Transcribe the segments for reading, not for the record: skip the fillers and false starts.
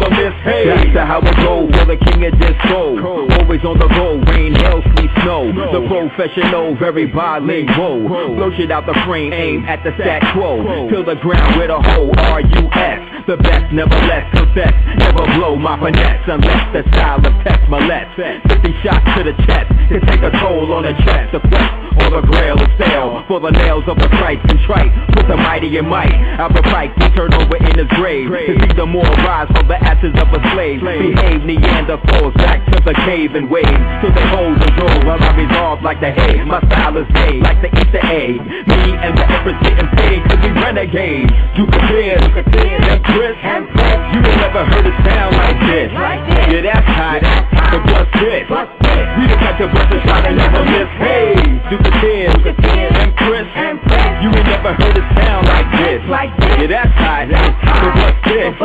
never miss. Hey, that's how it goes for the king of disco. Always on the go, rain, hail, sleet, snow. The professional, very bilingual. Blow shit out the frame, aim at the stat quo. Till the ground with a whole R-U-S. The best, never less, confess. Never blow my finesse unless the style of test molest. 50 shots to the chest can take a toll on the chest. The quest or the grail is stale for the nails of the Christ contrite. Put the mighty in might. Albert Pike, he turned over in his grave. To see the more rise from the ashes of a slave. Behave Neanderthals back to the cave and wave. To the holes and drove while I resolve like the hay. My style is made like the Easter egg. Me and the Empress getting paid to be renegades. Ducateers, and Chris, you ain't never heard it sound like this. Yeah, that's hot. The bust this. We the type to bust a shot and never miss. Hey, Ducateers, and Chris, you ain't never heard it sound like this. Yeah, that's hot. The bust this.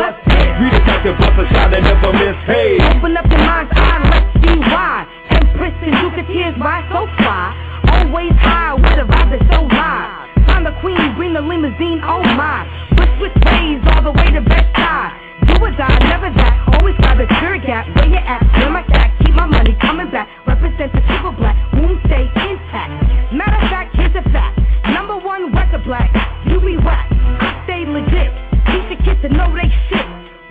We the type to bust a shot and never miss. Hey, open up your mind's eye, let's see why. Empress and Ducateers ride so fly. Always high with a vibe that's so live. I'm the queen, bring the limousine, oh my. Switch ways all the way to best side. Do or die, never that. Always by the spirit gap. Where you at? Where my cat? Keep my money coming back. Represent the triple black. Womb stay intact. Matter of fact, here's a fact. Number one record black. You be whack. I stay legit. Teach the kids to know they shit.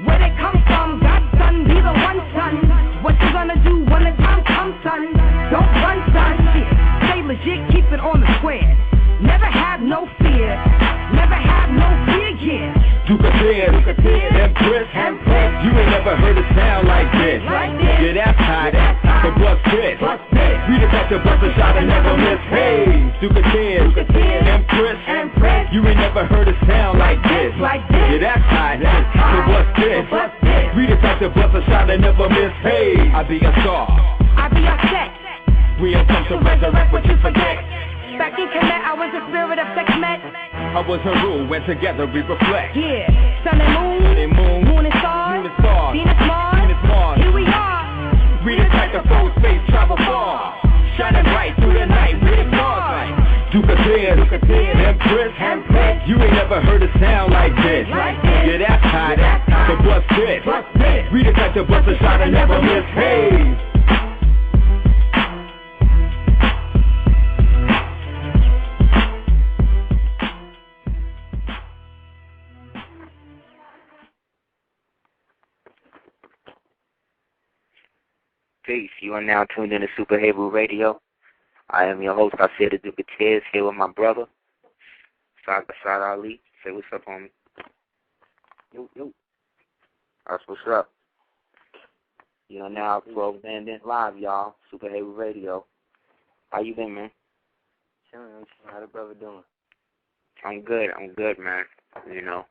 Where they come from, godson, be the one son. What you gonna do when the time comes, son? Don't run, son. Shit. Stay legit, keep it on the square. Never have no fear. Never have no fear, yeah. Ducateers, and Chris, you ain't never heard it sound like this. Yeah, that's hot. The bust this. We the type to bust a shot and never miss. Hey, Ducateers, and Chris, you ain't never heard it sound like this. Yeah, that's hot. The bust this. We the type to bust a shot and never miss. Hey, I be a star. I be a set. We have come to resurrect what you forget. Back in Connect, I was the spirit of sex met. I was Heru, when together we reflect. Yeah, sun and moon, moon and stars, Venus, Mars, here we are. We the type of full space travel far, shining bright through the night with the stars like Ducateers, and Chris, you ain't never heard it sound like this. Yeah, that's hot. The bust this. We the type to bust a shot and never miss. Hey. Peace. You are now tuned in to Super Heru Radio. I am your host, Aseer the Ducateers, here with my brother, Saad Ali. Say what's up, homie. Yo. That's what's up. You are now programmed in live, y'all. Super Heru Radio. How you been, man? Chilling. How the brother doing? I'm good, man. You know,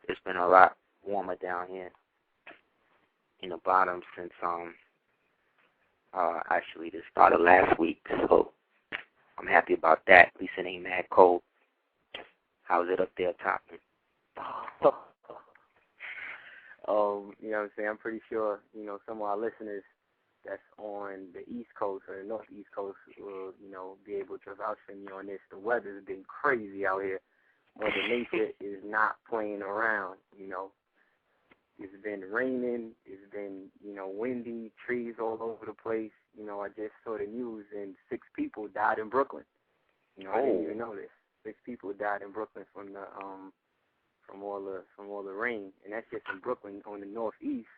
it's been a lot warmer down here in the bottom since actually this started last week, so I'm happy about that. At least it ain't mad cold. How's it up there, Toppin? You know what I'm saying? I'm pretty sure, some of our listeners that's on the East Coast or the Northeast Coast will, be able to vouch for me on this. The weather's been crazy out here. Mother Nature is not playing around, It's been raining, it's been, windy, trees all over the place. I just saw the news and 6 people died in Brooklyn. I didn't even know this. 6 people died in Brooklyn from the from all the rain, and that's just in Brooklyn on the northeast.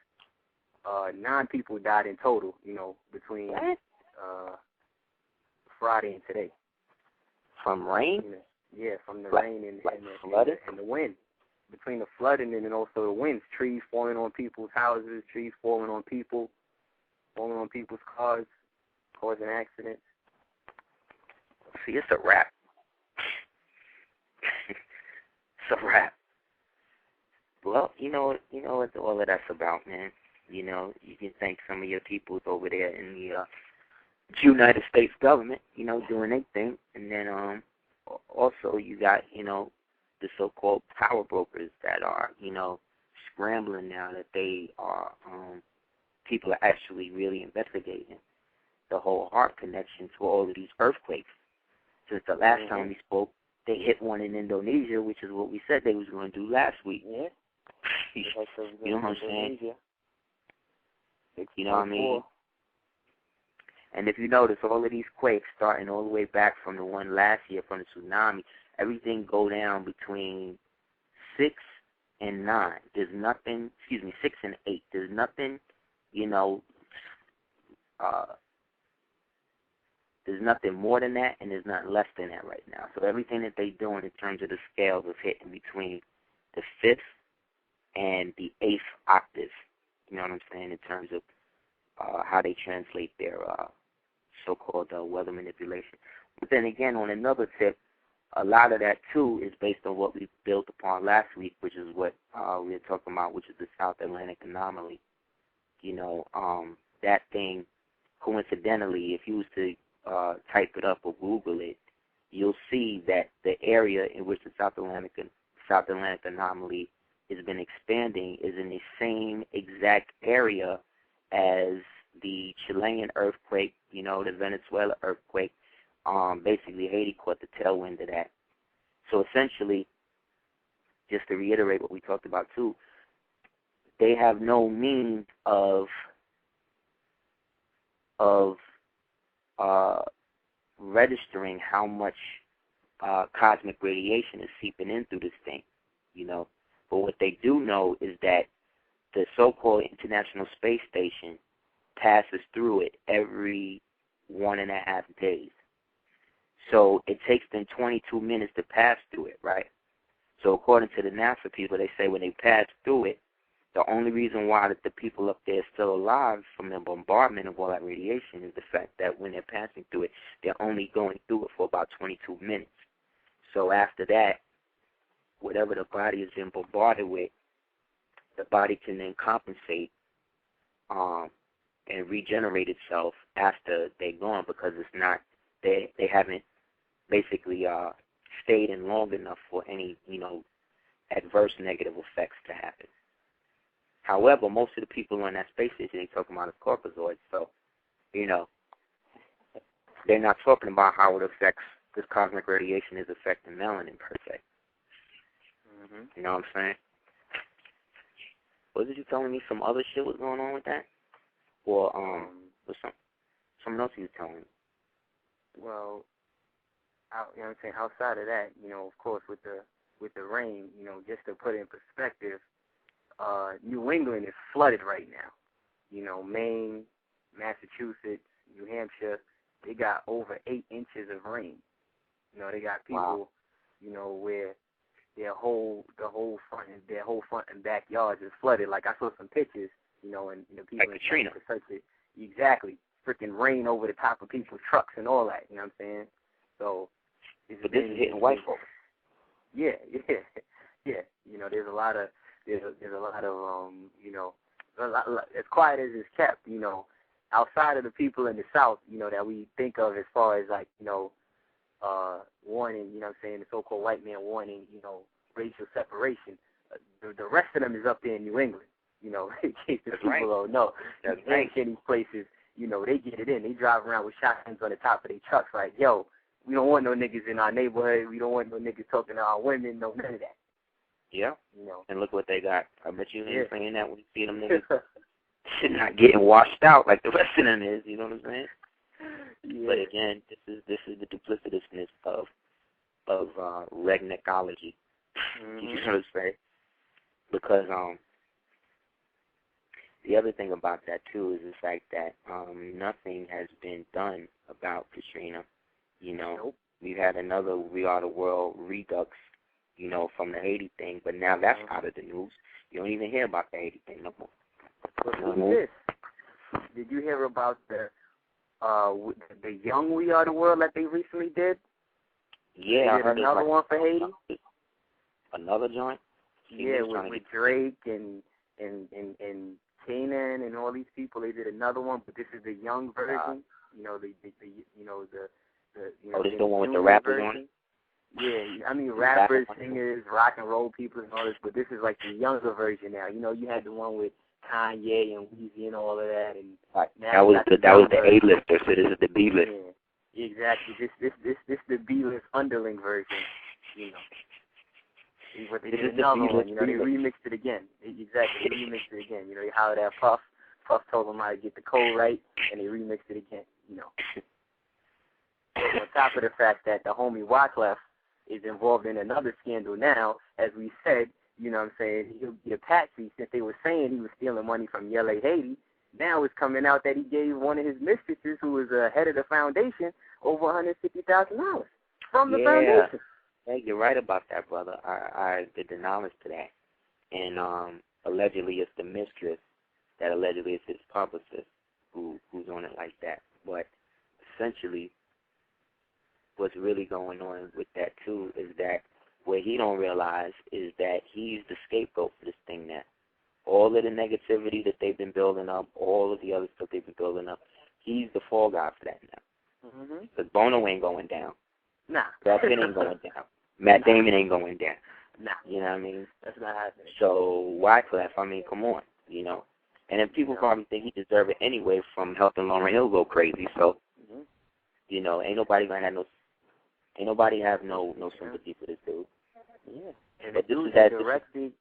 9 people died in total, between Friday and today. From rain? Yeah, from the rain and the wind. Between the flooding and then also the winds, trees falling on people's houses, trees falling on people, falling on people's cars, causing accidents. See, it's a wrap. It's a wrap. Well, you know what all of that's about, man. You can thank some of your peoples over there in the United States government, doing their thing. And then also you got, the so-called power brokers that are, scrambling now that they are, people are actually really investigating the whole heart connection to all of these earthquakes. Since the last time we spoke, they hit one in Indonesia, which is what we said they was going to do last week. Yeah. You know what I'm saying? You know what I mean? And if you notice, all of these quakes, starting all the way back from the one last year, from the tsunami, everything go down between 6 and 9. There's nothing, 6 and 8. There's nothing, there's nothing more than that, and there's nothing less than that right now. So everything that they're doing in terms of the scales is hitting between the 5th and the 8th octave. You know what I'm saying, in terms of how they translate their so-called weather manipulation. But then again, on another tip, a lot of that, too, is based on what we built upon last week, which is what we were talking about, which is the South Atlantic anomaly. That thing, coincidentally, if you was to type it up or Google it, you'll see that the area in which the South Atlantic anomaly has been expanding is in the same exact area as the Chilean earthquake, the Venezuela earthquake. Basically, Haiti caught the tailwind of that. So essentially, just to reiterate what we talked about too, they have no means of registering how much cosmic radiation is seeping in through this thing, But what they do know is that the so-called International Space Station passes through it every 1.5 days. So it takes them 22 minutes to pass through it, right? So according to the NASA people, they say when they pass through it, the only reason why that the people up there are still alive from the bombardment of all that radiation is the fact that when they're passing through it, they're only going through it for about 22 minutes. So after that, whatever the body has been bombarded with, the body can then compensate and regenerate itself after they're gone, because it's not, they haven't basically stayed in long enough for any, adverse negative effects to happen. However, most of the people on that space station, they talking about is corpuscoids, so, they're not talking about how it affects, this cosmic radiation is affecting melanin per se. Mm-hmm. You know what I'm saying? Wasn't you telling me some other shit was going on with that? Or was someone else you was telling me? Well, I'm saying, outside of that, of course, with the rain, just to put it in perspective, New England is flooded right now. Maine, Massachusetts, New Hampshire, they got over 8 inches of rain. They got people, where their whole front and backyards is flooded. Like I saw some pictures, and the people like Katrina. Search it. Exactly. Freaking rain over the top of people's trucks and all that. You know what I'm saying? So, but this is hitting white folks. Yeah. There's a lot of as quiet as it's kept, outside of the people in the South, that we think of as far as like, warning, the so-called white man warning, racial separation. The rest of them is up there in New England, in case the people don't know. That's right. In these places, they get it in. They drive around with shotguns on the top of their trucks like, yo, we don't want no niggas in our neighborhood. We don't want no niggas talking to our women, none of that. Yeah. And look what they got. I bet you ain't saying that when you see them niggas not getting washed out like the rest of them is, you know what I'm saying? Yeah. But again, this is the duplicitousness of redneckology. Mm-hmm. You know what I'm saying? Because the other thing about that too is the fact that nothing has been done about Katrina. Nope. We've had another We Are the World redux, from the Haiti thing, but now that's out of the news. You don't even hear about the Haiti thing no more. Did you hear about the young We Are the World that they recently did? Yeah, I heard another one for Haiti. Another joint. Yeah, with Drake and Kanan and all these people. They did another one, but this is the young version. This is the one with the rappers on it. Yeah, I mean rappers, singers, rock and roll people and all this, but this is like the younger version now. You had the one with Kanye and Weezy and all of that, and that was the A-lister, so this is the B-list. Yeah, exactly. This the B-list underling version. But they did another one. They remixed it again. Exactly, they remixed it again. They hollered at Puff Puff told him how to get the code right, and they remixed it again, you know. On top of the fact that the homie Wyclef is involved in another scandal now, as we said, you know what I'm saying, he'll be a patsy since they were saying he was stealing money from Yele Haiti. Now it's coming out that he gave one of his mistresses, who was head of the foundation, over $150,000 from the foundation. Yeah, you're right about that, brother. I did the knowledge to that. And allegedly it's the mistress that allegedly is his publicist who's on it like that. But essentially what's really going on with that, too, is that what he don't realize is that he's the scapegoat for this thing now. All of the negativity that they've been building up, all of the other stuff they've been building up, he's the fall guy for that now. Because Bono ain't going down. Nah. Brad Pitt ain't going down. Matt Damon ain't going down. Nah. You know what I mean? That's not happening. So Wyclef, I mean, come on, you know. And then people probably think he deserves it anyway from helping Lauryn Hill go crazy. So, you know, ain't nobody have no sympathy for this dude. Yeah. And the dude that directed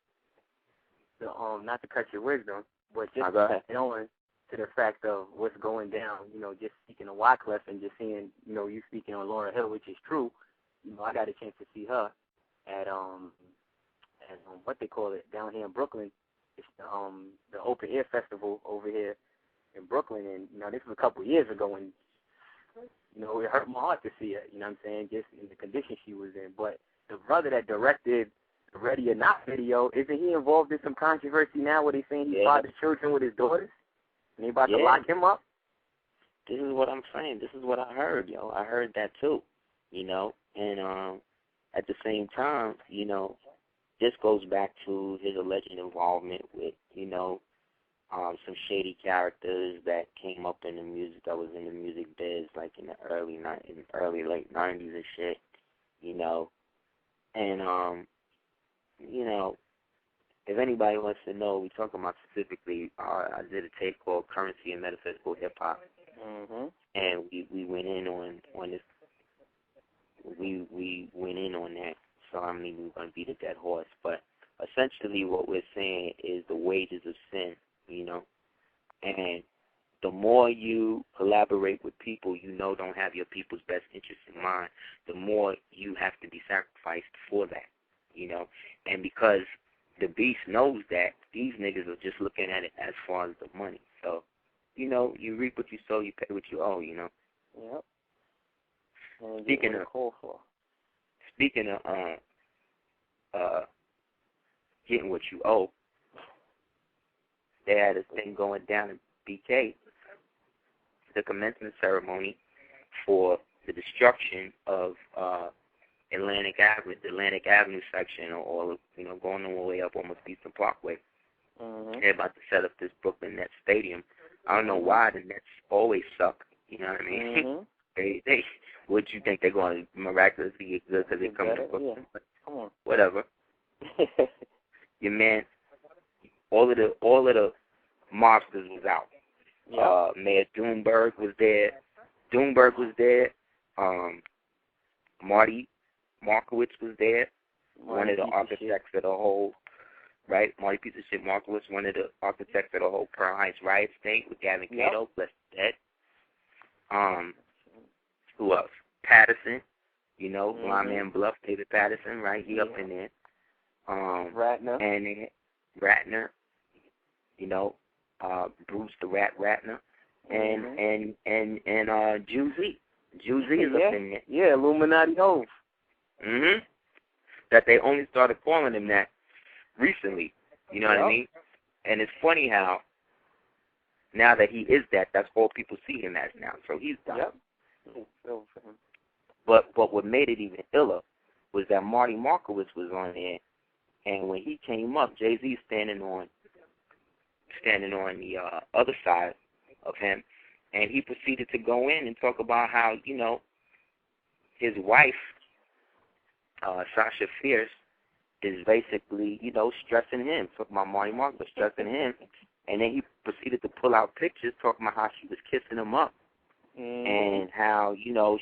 the not to cut your wisdom, but just knowing to the fact of what's going down, you know, just speaking of Wyclef and just seeing, you know, you speaking on Lauryn Hill, which is true. You know, I got a chance to see her at what they call it down here in Brooklyn. It's the Open Air Festival over here in Brooklyn, and you know, this was a couple of years ago, and you know, it hurt my heart to see her. You know what I'm saying? Just in the condition she was in. But the brother that directed the Ready or Not video, isn't he involved in some controversy now where they saying he fathered children with his daughters? And they about to lock him up? This is what I'm saying. This is what I heard, yo. I heard that too, you know. And at the same time, you know, this goes back to his alleged involvement with, you know, some shady characters that came up in the music, that was in the music biz, like in the early late 90s and shit, you know. And, you know, if anybody wants to know, we talking about specifically, I did a tape called Currency and Metaphysical Hip Hop, and we went in on this. We went in on that, so I mean we're gonna beat a dead horse. But essentially, what we're saying is the wages of sin, you know, and the more you collaborate with people you know don't have your people's best interests in mind, the more you have to be sacrificed for that, you know. And because the beast knows that, these niggas are just looking at it as far as the money. So, you know, you reap what you sow, you pay what you owe, you know. Yep. Speaking of getting what you owe, they had this thing going down in BK, the commencement ceremony for the destruction of Atlantic Avenue section, or you know, going all the way up almost Eastern Parkway. They're about to set up this Brooklyn Nets stadium. I don't know why the Nets always suck. You know what I mean? They what you think they're going to miraculously get good because they come to Brooklyn? Yeah. Come on. Whatever. Your man, all of the mobsters was out. Yep. Mayor Doomberg was there. Marty Markowitz was there. One of the architects of the whole, right? Marty piece of shit Markowitz, one of the architects of the whole Pearl Heights riots thing with Gavin Cato, bless dead. Who else? Patterson, you know, Blind Man Bluff, David Patterson, right? He up in there. Ratner. And then Ratner, you know, Bruce the Ratner, and Juicy. Juicy is up in there. Yeah, Illuminati Hove. That they only started calling him that recently. You know what I mean? And it's funny how now that he is that, that's all people see him as now. So he's done. Yep. But what made it even iller was that Marty Markowitz was on there, and when he came up, Jay-Z standing on the other side of him, and he proceeded to go in and talk about how, you know, his wife, Sasha Fierce, is basically, you know, stressing him. Talking about Marty Markowitz stressing him, and then he proceeded to pull out pictures talking about how she was kissing him up. And how, you know,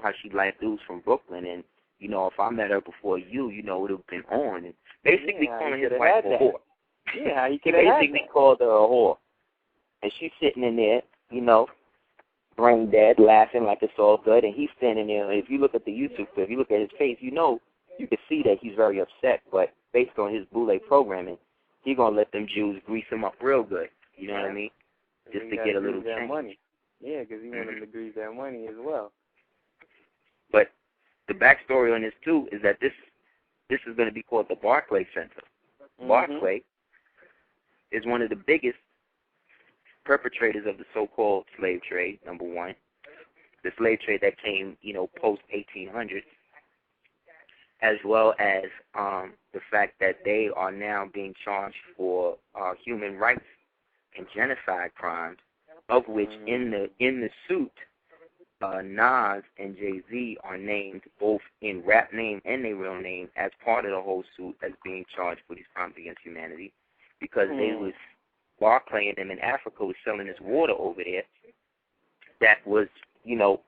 how she liked dudes from Brooklyn, and, you know, if I met her before you, you know, it would have been on. And basically calling his wife a whore. Yeah, he basically called her a whore. and she's sitting in there, you know, brain dead, laughing like it's all good, and he's standing there. And if you look at the YouTube clip, you look at his face, you know, you can see that he's very upset. But based on his boule programming, he's gonna let them Jews grease him up real good. You know what I mean? Just to get a little change. Money. Yeah, because he wanted to grease that money as well. But the backstory on this too is that this is going to be called the Barclay Center. Barclay is one of the biggest perpetrators of the so-called slave trade, number one. The slave trade that came, you know, post-1800s, as well as the fact that they are now being charged for human rights and genocide crimes, of which in the suit, Nas and Jay-Z are named both in rap name and their real name as part of the whole suit as being charged for these crimes against humanity, because they was Barclay and them in Africa was selling this water over there that was, you know,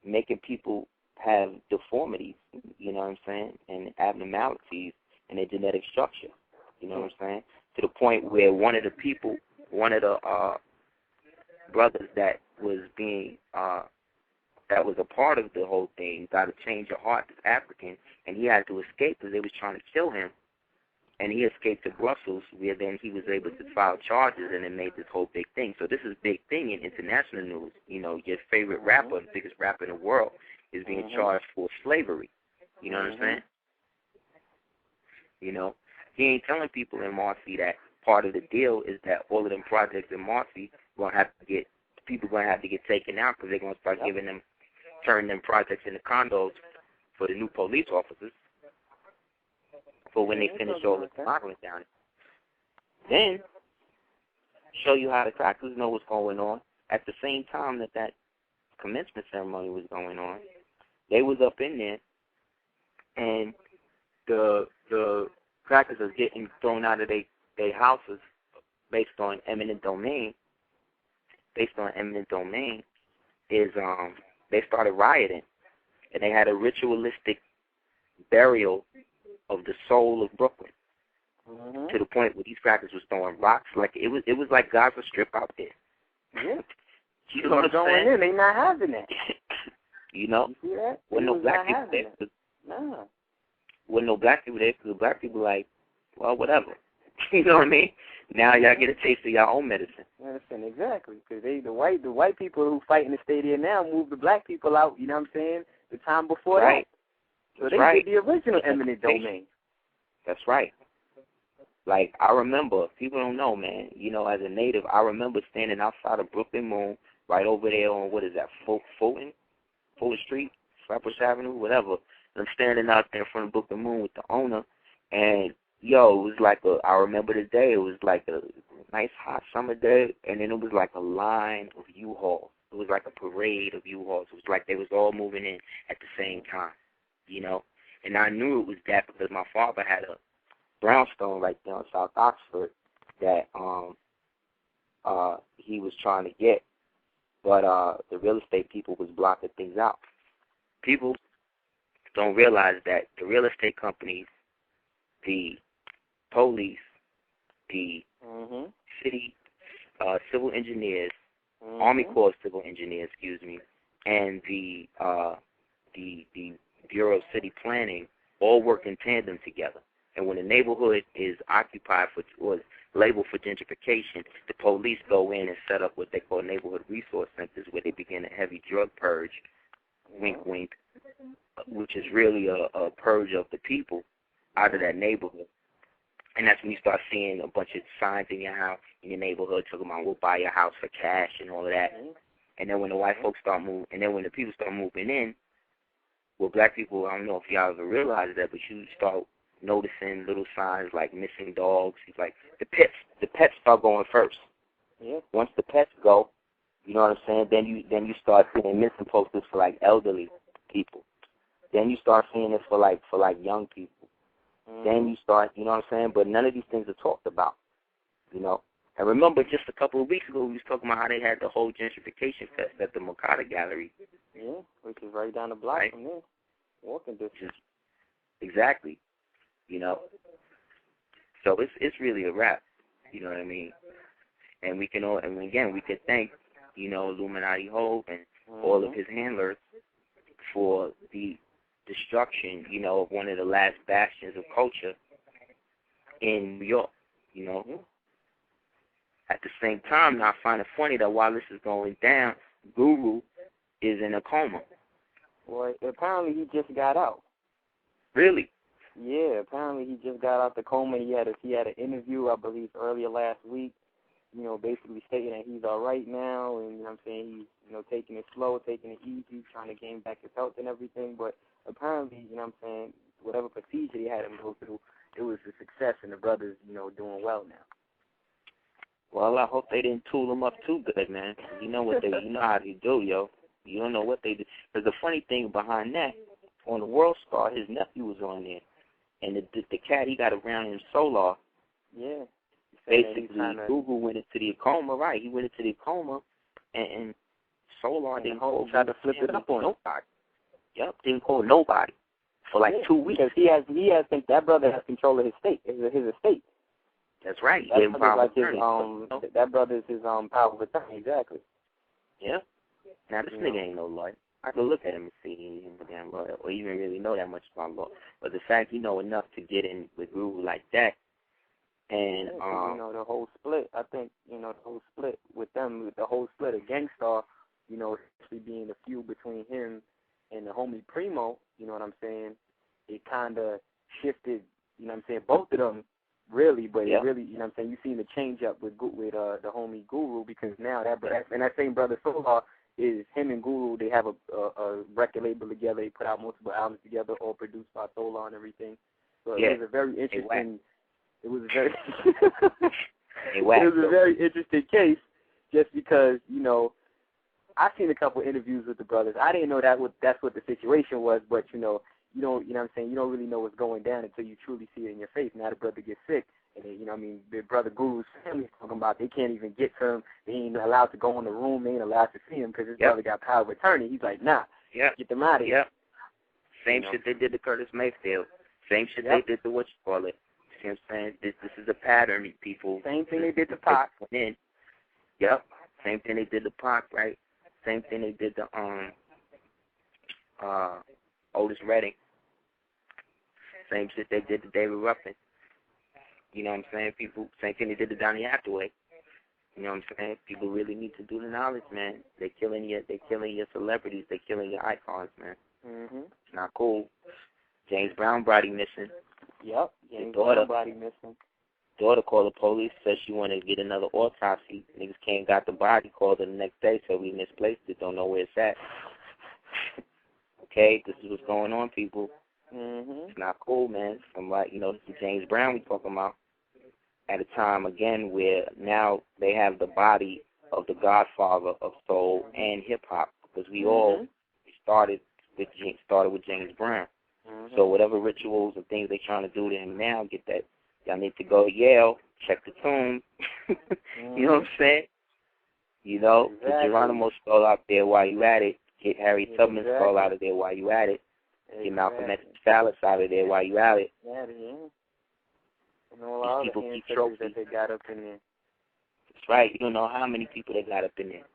making people have deformities, you know what I'm saying, and abnormalities in their genetic structure, you know what I'm saying, to the point where one of the brothers that was being that was a part of the whole thing got a change of heart, African, and he had to escape because they was trying to kill him, and he escaped to Brussels, where then he was able to file charges, and it made this whole big thing. So this is a big thing in international news. You know, your favorite rapper, the biggest rapper in the world, is being charged for slavery. You know what I'm saying? You know, he ain't telling people in Marcy that part of the deal is that all of them projects in Marcy gonna have to get taken out, because they're gonna start turning them projects into condos for the new police officers for when they finish all the remodeling down there. Then show you how the crackers know what's going on. At the same time that commencement ceremony was going on, they was up in there, and the crackers are getting thrown out of their houses based on eminent domain. Is they started rioting, and they had a ritualistic burial of the soul of Brooklyn, to the point where these crackers was throwing rocks like it was like Gaza Strip out there. Yeah, you know what I'm going saying? in, they not having that. You know, you see that? when no black people there, no. When no black people there, because the black people like, well, whatever. You know what I mean? Now y'all get a taste of your own medicine. Medicine, exactly. Because the white people who fighting to stay there now move the black people out. You know what I'm saying? The time before that. So they did the original eminent domain. That's right. Like, I remember, people don't know, man, you know, as a native, I remember standing outside of Brooklyn Moon, right over there on, what is that, Fulton Street, Flatbush Avenue, whatever. And I'm standing out there in front of Brooklyn Moon with the owner, and, yo, it was like I remember the day, it was like a nice hot summer day, and then it was like a line of U-Hauls. It was like a parade of U-Hauls. It was like they was all moving in at the same time, you know. And I knew it was that because my father had a brownstone right there in South Oxford that he was trying to get, but the real estate people was blocking things out. People don't realize that the real estate companies, the police, the city civil engineers, Army Corps civil engineers, and the Bureau of City Planning all work in tandem together. And when a neighborhood is occupied or labeled for gentrification, the police go in and set up what they call neighborhood resource centers, where they begin a heavy drug purge, wink, wink, which is really a purge of the people out of that neighborhood. And that's when you start seeing a bunch of signs in your house, in your neighborhood, talking about we'll buy your house for cash and all of that. And then when the white folks start moving, and then when the people start moving in, well, black people, I don't know if y'all ever realize that, but you start noticing little signs like missing dogs. Like the pets start going first. Yeah. Once the pets go, you know what I'm saying, then you start seeing missing posters for like elderly people. Then you start seeing it for like young people. Then you start, you know what I'm saying, but none of these things are talked about, you know. And remember, just a couple of weeks ago, we was talking about how they had the whole gentrification fest at the Mokata Gallery. Yeah, which is right down the block from there, walking distance. Exactly, you know. So it's really a wrap, you know what I mean. And we can all, and again, we could thank, Illuminati Hope and all of his handlers for the destruction, of one of the last bastions of culture in New York, At the same time, now I find it funny that while this is going down, Guru is in a coma. Well, apparently he just got out. Really? Yeah, apparently he just got out the coma. He had an interview, I believe, earlier last week, basically stating that he's all right now, and he's, taking it slow, taking it easy, trying to gain back his health and everything. But apparently, whatever procedure he had him go through, it was a success, and the brother's, doing well now. Well, I hope they didn't tool him up too good, man. You know what you know how they do, yo. You don't know what they do. Because the funny thing behind that, on the World Star, his nephew was on there, and the cat he got around him, Solar. Yeah. Basically, Google went into the coma, right? He went into the coma, and Solar didn't try to flip it up on nobody. Yep, didn't call nobody for like 2 weeks. Because that brother has control of his estate. That's right. That brother's his power of attorney, exactly. Yeah. Now this nigga ain't no lawyer. I could look at him and see he ain't a damn lawyer, or even really know that much about law. But the fact he know enough to get in with Guru like that, and the whole split. I think the whole split with them, with the whole split of Gangstar, especially being the feud between him and the homie Primo. You know what I'm saying? It kind of shifted. Both of them. Really, but it really, you seen the change up with the homie Guru, because now that same brother Solar is him and Guru. They have a record label together. They put out multiple albums together, all produced by Solar and everything. So it was a very interesting. It was a very it was a very interesting case, just because I've seen a couple interviews with the brothers. I didn't know that's what the situation was, but you don't really know what's going down until you truly see it in your face. Now the brother gets sick, and the brother Guru's family's talking about they can't even get to him. They ain't allowed to go in the room. They ain't allowed to see him because his brother got power of attorney. He's like, nah, get them out of here. Same shit they did to Curtis Mayfield. Same shit they did to whatchamacallit. See what I'm saying? This is a pattern, people. Same thing they did to Pac. Same thing they did to Pac, right? Same thing they did to Otis Redding. Same shit they did to David Ruffin. You know what I'm saying? People, same thing they did to Donny Hathaway. You know what I'm saying? People really need to do the knowledge, man. They're killing your celebrities. They're killing your icons, man. It's not cool. James Brown body missing. Yep. James Brown body missing. Daughter called the police, said she wanted to get another autopsy. Niggas came, got the body, called her the next day, said we misplaced it, don't know where it's at. Okay, this is what's going on, people. It's not cool, man. I'm like, this is James Brown we talking about. At a time, again, where now they have the body of the godfather of soul and hip-hop, because we all started with James Brown. So whatever rituals and things they're trying to do to him now, get that. Y'all need to go to Yale, check the tomb. You know what I'm saying? Get Geronimo's skull out there while you at it. Get Harry Tubman's skull out of there while you at it. Get Malcolm X's phallus out of there while you at it. And all These people the keep trophies trophies. that they got up in there. That's right. You don't know how many people they got up in there.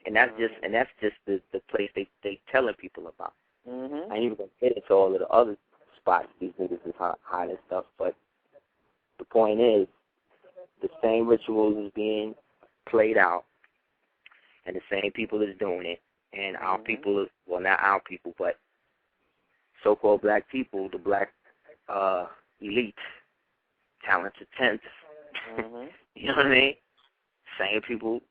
And that's just the place they telling people about. I ain't even gonna get into all of the other spots these niggas is hot and stuff, but the point is, the same rituals is being played out, and the same people is doing it, and our people, well, not our people, but so-called black people, the black elite, talented tenth, you know what I mean? Same people,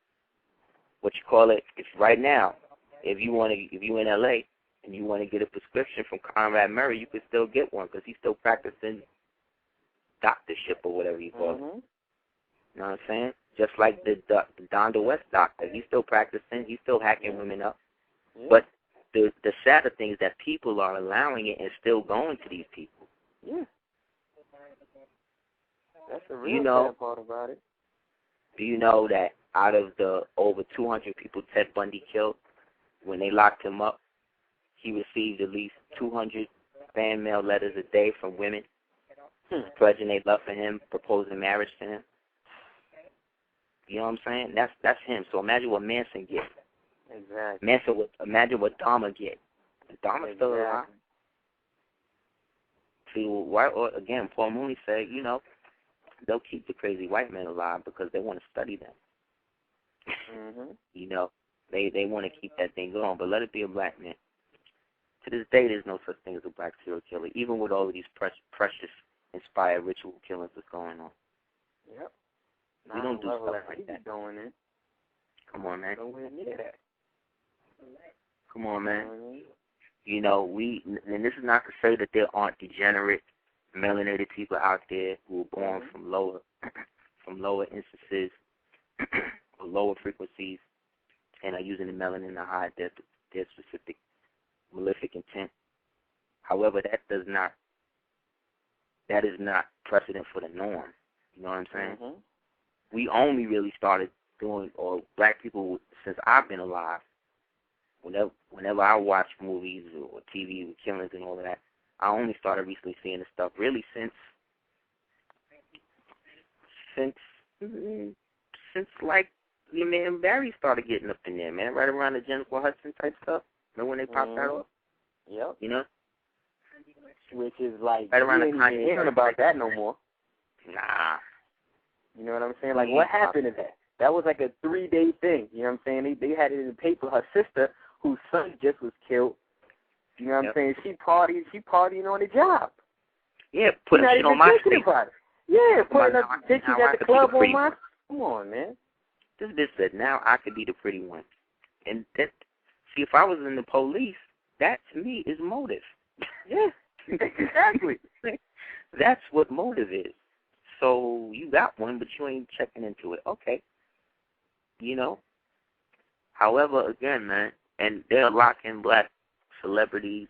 if right now, if you in LA, and you want to get a prescription from Conrad Murray, you can still get one because he's still practicing doctorship or whatever you call it. You know what I'm saying? Just like the Donda West doctor. He's still practicing. He's still hacking women up. But the sadder thing is that people are allowing it and still going to these people. That's the real sad part about it. Do you know that out of the over 200 people Ted Bundy killed, when they locked him up, he received at least 200 fan mail letters a day from women pledging their love for him, proposing marriage to him? You know what I'm saying? That's him. So imagine what Manson gets. Exactly. Imagine what Dahmer get. Dahmer's still alive. See, again, Paul Mooney said, you know, they'll keep the crazy white men alive because they want to study them. You know, they want to keep that thing going, but let it be a black man. To this day, there's no such thing as a black serial killer, even with all of these precious, inspired ritual killings that's going on. Yep. We don't do stuff like that. Going in. Come on, man. Nowhere near that. Come on, man. You know, and this is not to say that there aren't degenerate, melanated people out there who are born from lower instances, or lower frequencies, and are using the melanin to hide their specific malefic intent. However, that is not precedent for the norm. You know what I'm saying? We only really started doing, or black people, since I've been alive. Whenever I watch movies or TV with killings and all of that, I only started recently seeing this stuff really since like your man Barry started getting up in there, man, right around the Jennifer Hudson type stuff. Remember when they popped that off? Yep. You know? Which is like, right around the you ain't hearing about that no more. Nah. You know what I'm saying? Like, what happened to that? That was like a 3-day thing. You know what I'm saying? They had it in the paper. Her sister, whose son just was killed, you know what I'm saying? She partying on the job. Yeah, putting shit on my face. Yeah, putting up pictures at the club on my... Come on, man. This bitch said, now I could be the pretty one. And that, see, if I was in the police, that to me is motive. Yeah, exactly. That's what motive is. So you got one, but you ain't checking into it. Okay. You know? However, again, man, and they're locking black celebrities,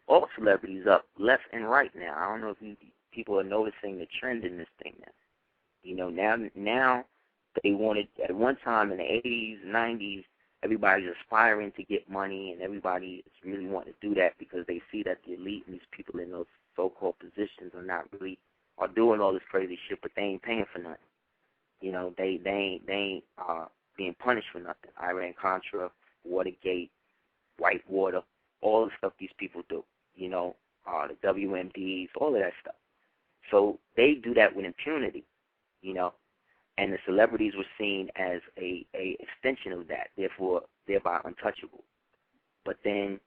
all celebrities up left and right now. I don't know if people are noticing the trend in this thing now. You know, now they wanted, at one time in the 80s, 90s, everybody's aspiring to get money, and everybody is really wanting to do that because they see that the elite and these people in those so-called positions are doing all this crazy shit, but they ain't paying for nothing. You know, they ain't being punished for nothing. Iran-Contra, Watergate, Whitewater, all the stuff these people do. You know, the WMDs, all of that stuff. So they do that with impunity, you know, and the celebrities were seen as a extension of that, thereby untouchable. But then,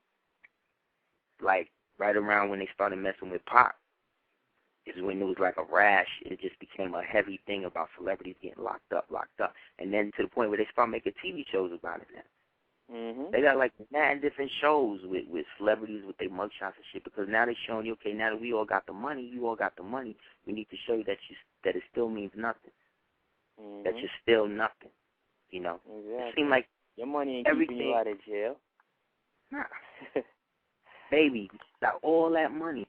like, right around when they started messing with Pac, is when it was like a rash. It just became a heavy thing about celebrities getting locked up. And then to the point where they start making TV shows about it now. They got like 9 different shows with celebrities with their mugshots and shit, because now they're showing you, okay, now that we all got the money, you all got the money, we need to show you that it still means nothing. That you're still nothing. You know? Exactly. It seemed like your money ain't everything, keeping you out of jail. Nah. Baby, got all that money.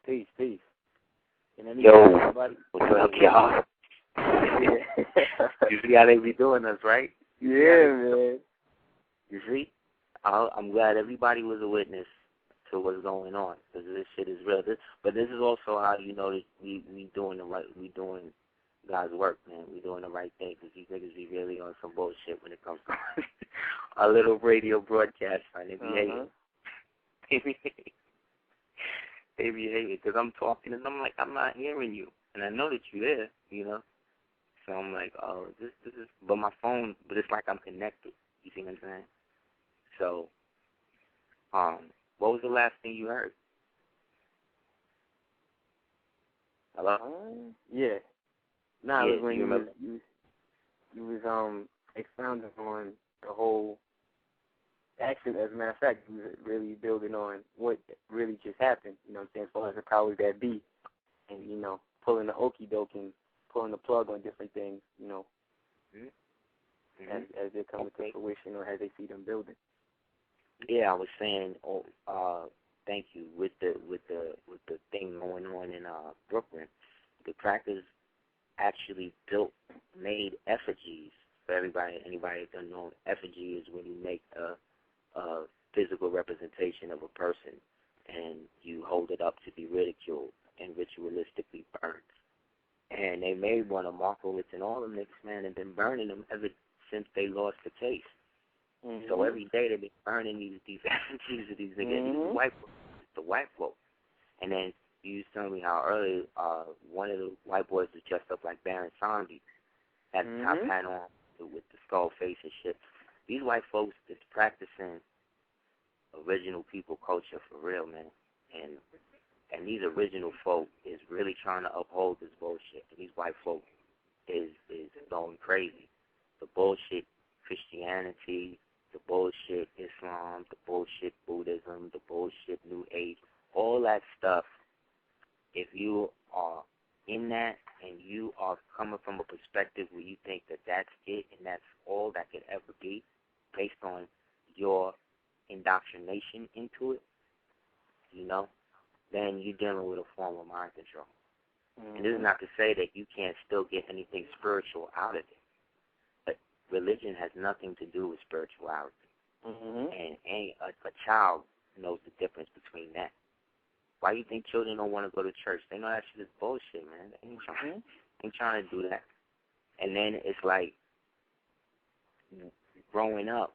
Peace. And Yo, everybody, what's up, y'all? You see how they be doing us, right? Yeah, man. You see? I'm glad everybody was a witness to what's going on, because this shit is real. But this is also how you know that we doing God's work, man. We doing the right thing, because these niggas be really on some bullshit when it comes to a little radio broadcast, man. They be hating. They be hating, because I'm talking, and I'm like, I'm not hearing you. And I know that you're there, you know? So I'm like, oh, this is, but my phone, but it's like I'm connected. You see what I'm saying? So, what was the last thing you heard? Hello? Yeah. Nah, yeah, it was when you was expounding on the whole action. As a matter of fact, you was really building on what really just happened, you know what I'm saying, as far as the powers that be, and, you know, pulling the okie doke and pulling the plug on different things, you know, as they come to fruition or as they see them building. Yeah, I was saying, thank you, with the thing going on in Brooklyn, the crackers actually made effigies for everybody. Anybody that doesn't know, effigy is when you make a physical representation of a person and you hold it up to be ridiculed and ritualistically burned. And they made one of Markowitz and all the niggas, man, and been burning them ever since they lost the case. So every day they've been burning these effigies of these niggas, the white folk. And then you was telling me how early one of the white boys was dressed up like Baron Samedi, had the top hat on with the skull face and shit. These white folks is practicing original people culture for real, man. And these original folk is really trying to uphold this bullshit. And these white folk is going crazy. The bullshit Christianity, the bullshit Islam, the bullshit Buddhism, the bullshit New Age, all that stuff, if you are in that and you are coming from a perspective where you think that that's it and that's all that could ever be based on your indoctrination into it, you know, then you're dealing with a form of mind control. And this is not to say that you can't still get anything spiritual out of it. But religion has nothing to do with spirituality. And a child knows the difference between that. Why do you think children don't want to go to church? They know that shit is bullshit, man. They ain't trying to do that. And then it's like, growing up,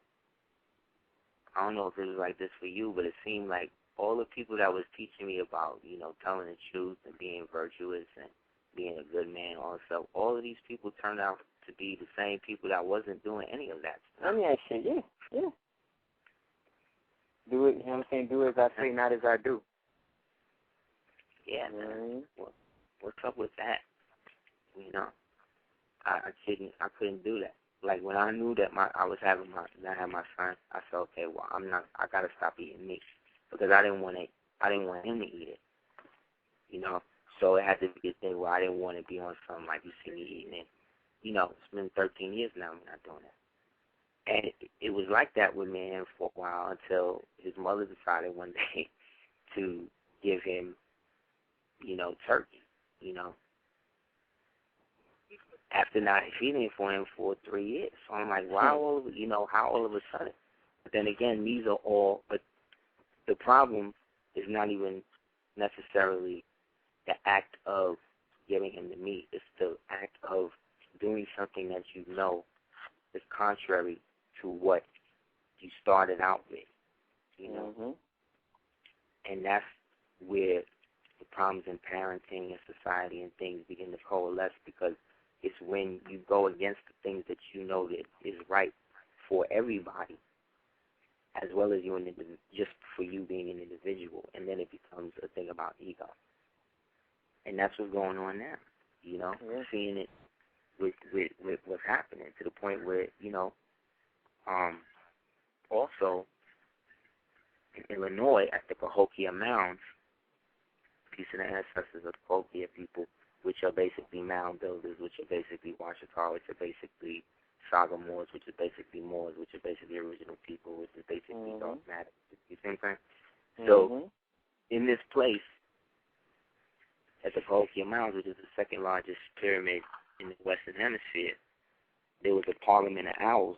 I don't know if it was like this for you, but it seemed like all the people that was teaching me about, you know, telling the truth and being virtuous and being a good man, all that stuff, all of these people turned out to be the same people that wasn't doing any of that stuff. Let me ask you, yeah. Do it, you know what I'm saying? Do as I say, not as I do. Yeah, man. What's up with that? You know, I couldn't do that. Like when I knew that I had my son, I said, okay, well, I gotta stop eating meat because I didn't want him to eat it. You know, so it had to be a thing where I didn't want to be on something like you see me eating it. You know, it's been 13 years now I'm not doing that. And it was like that with me and him for a while until his mother decided one day to give him, you know, turkey, you know. After not feeding for him for 3 years. So I'm like, wow, how all of a sudden? But then again, these are all, but the problem is not even necessarily the act of giving him the meat. It's the act of doing something that you know is contrary to what you started out with, you know. And that's where the problems in parenting and society and things begin to coalesce, because it's when you go against the things that you know that is right for everybody, as well as you, just for you being an individual, and then it becomes a thing about ego. And that's what's going on now, you know, seeing it with what's happening to the point where, you know, also in Illinois at the Cahokia Mounds, piece of the ancestors of the Cahokia people, which are basically mound builders, which are basically Washita, which are basically Sagamores, which are basically Moors, which are basically original people, which is basically dogmatic. You see what I'm saying? So in this place, at the Cahokia Mounds, which is the second largest pyramid in the Western Hemisphere, there was a Parliament of Owls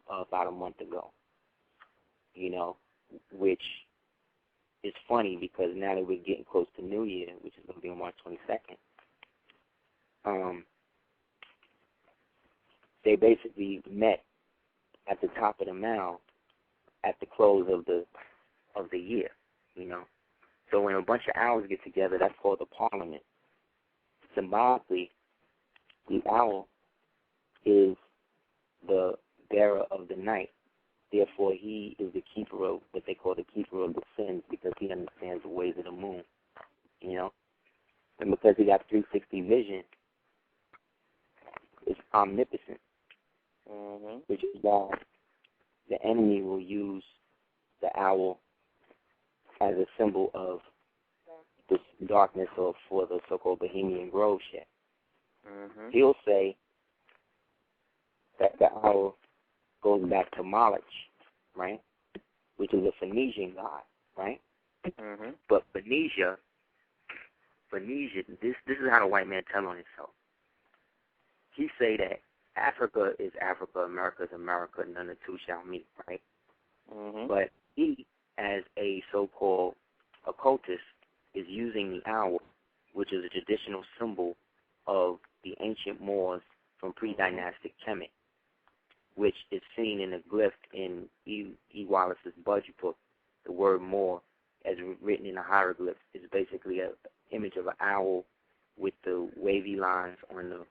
about a month ago, you know, which is funny because now that we're getting close to New Year, which is going to be on March 22nd, they basically met at the top of the mound at the close of the year, you know. So when a bunch of owls get together, that's called the Parliament. Symbolically, the owl is the bearer of the night. Therefore, he is the keeper of what they call the keeper of the sins because he understands the ways of the moon, you know. And because he got 360 vision, it's omnipotent, which is why the enemy will use the owl as a symbol of this darkness or for the so-called Bohemian Grove shit. He'll say that the owl goes back to Moloch, right, which is a Phoenician god, right? But Phoenicia, this is how the white man tell on himself. He say that Africa is Africa, America is America, none of the two shall meet, right? But he, as a so-called occultist, is using the owl, which is a traditional symbol of the ancient Moors from pre-dynastic Kemet, which is seen in a glyph in E. Wallace's budget book. The word Moor, as written in a hieroglyph, is basically an image of an owl with the wavy lines on the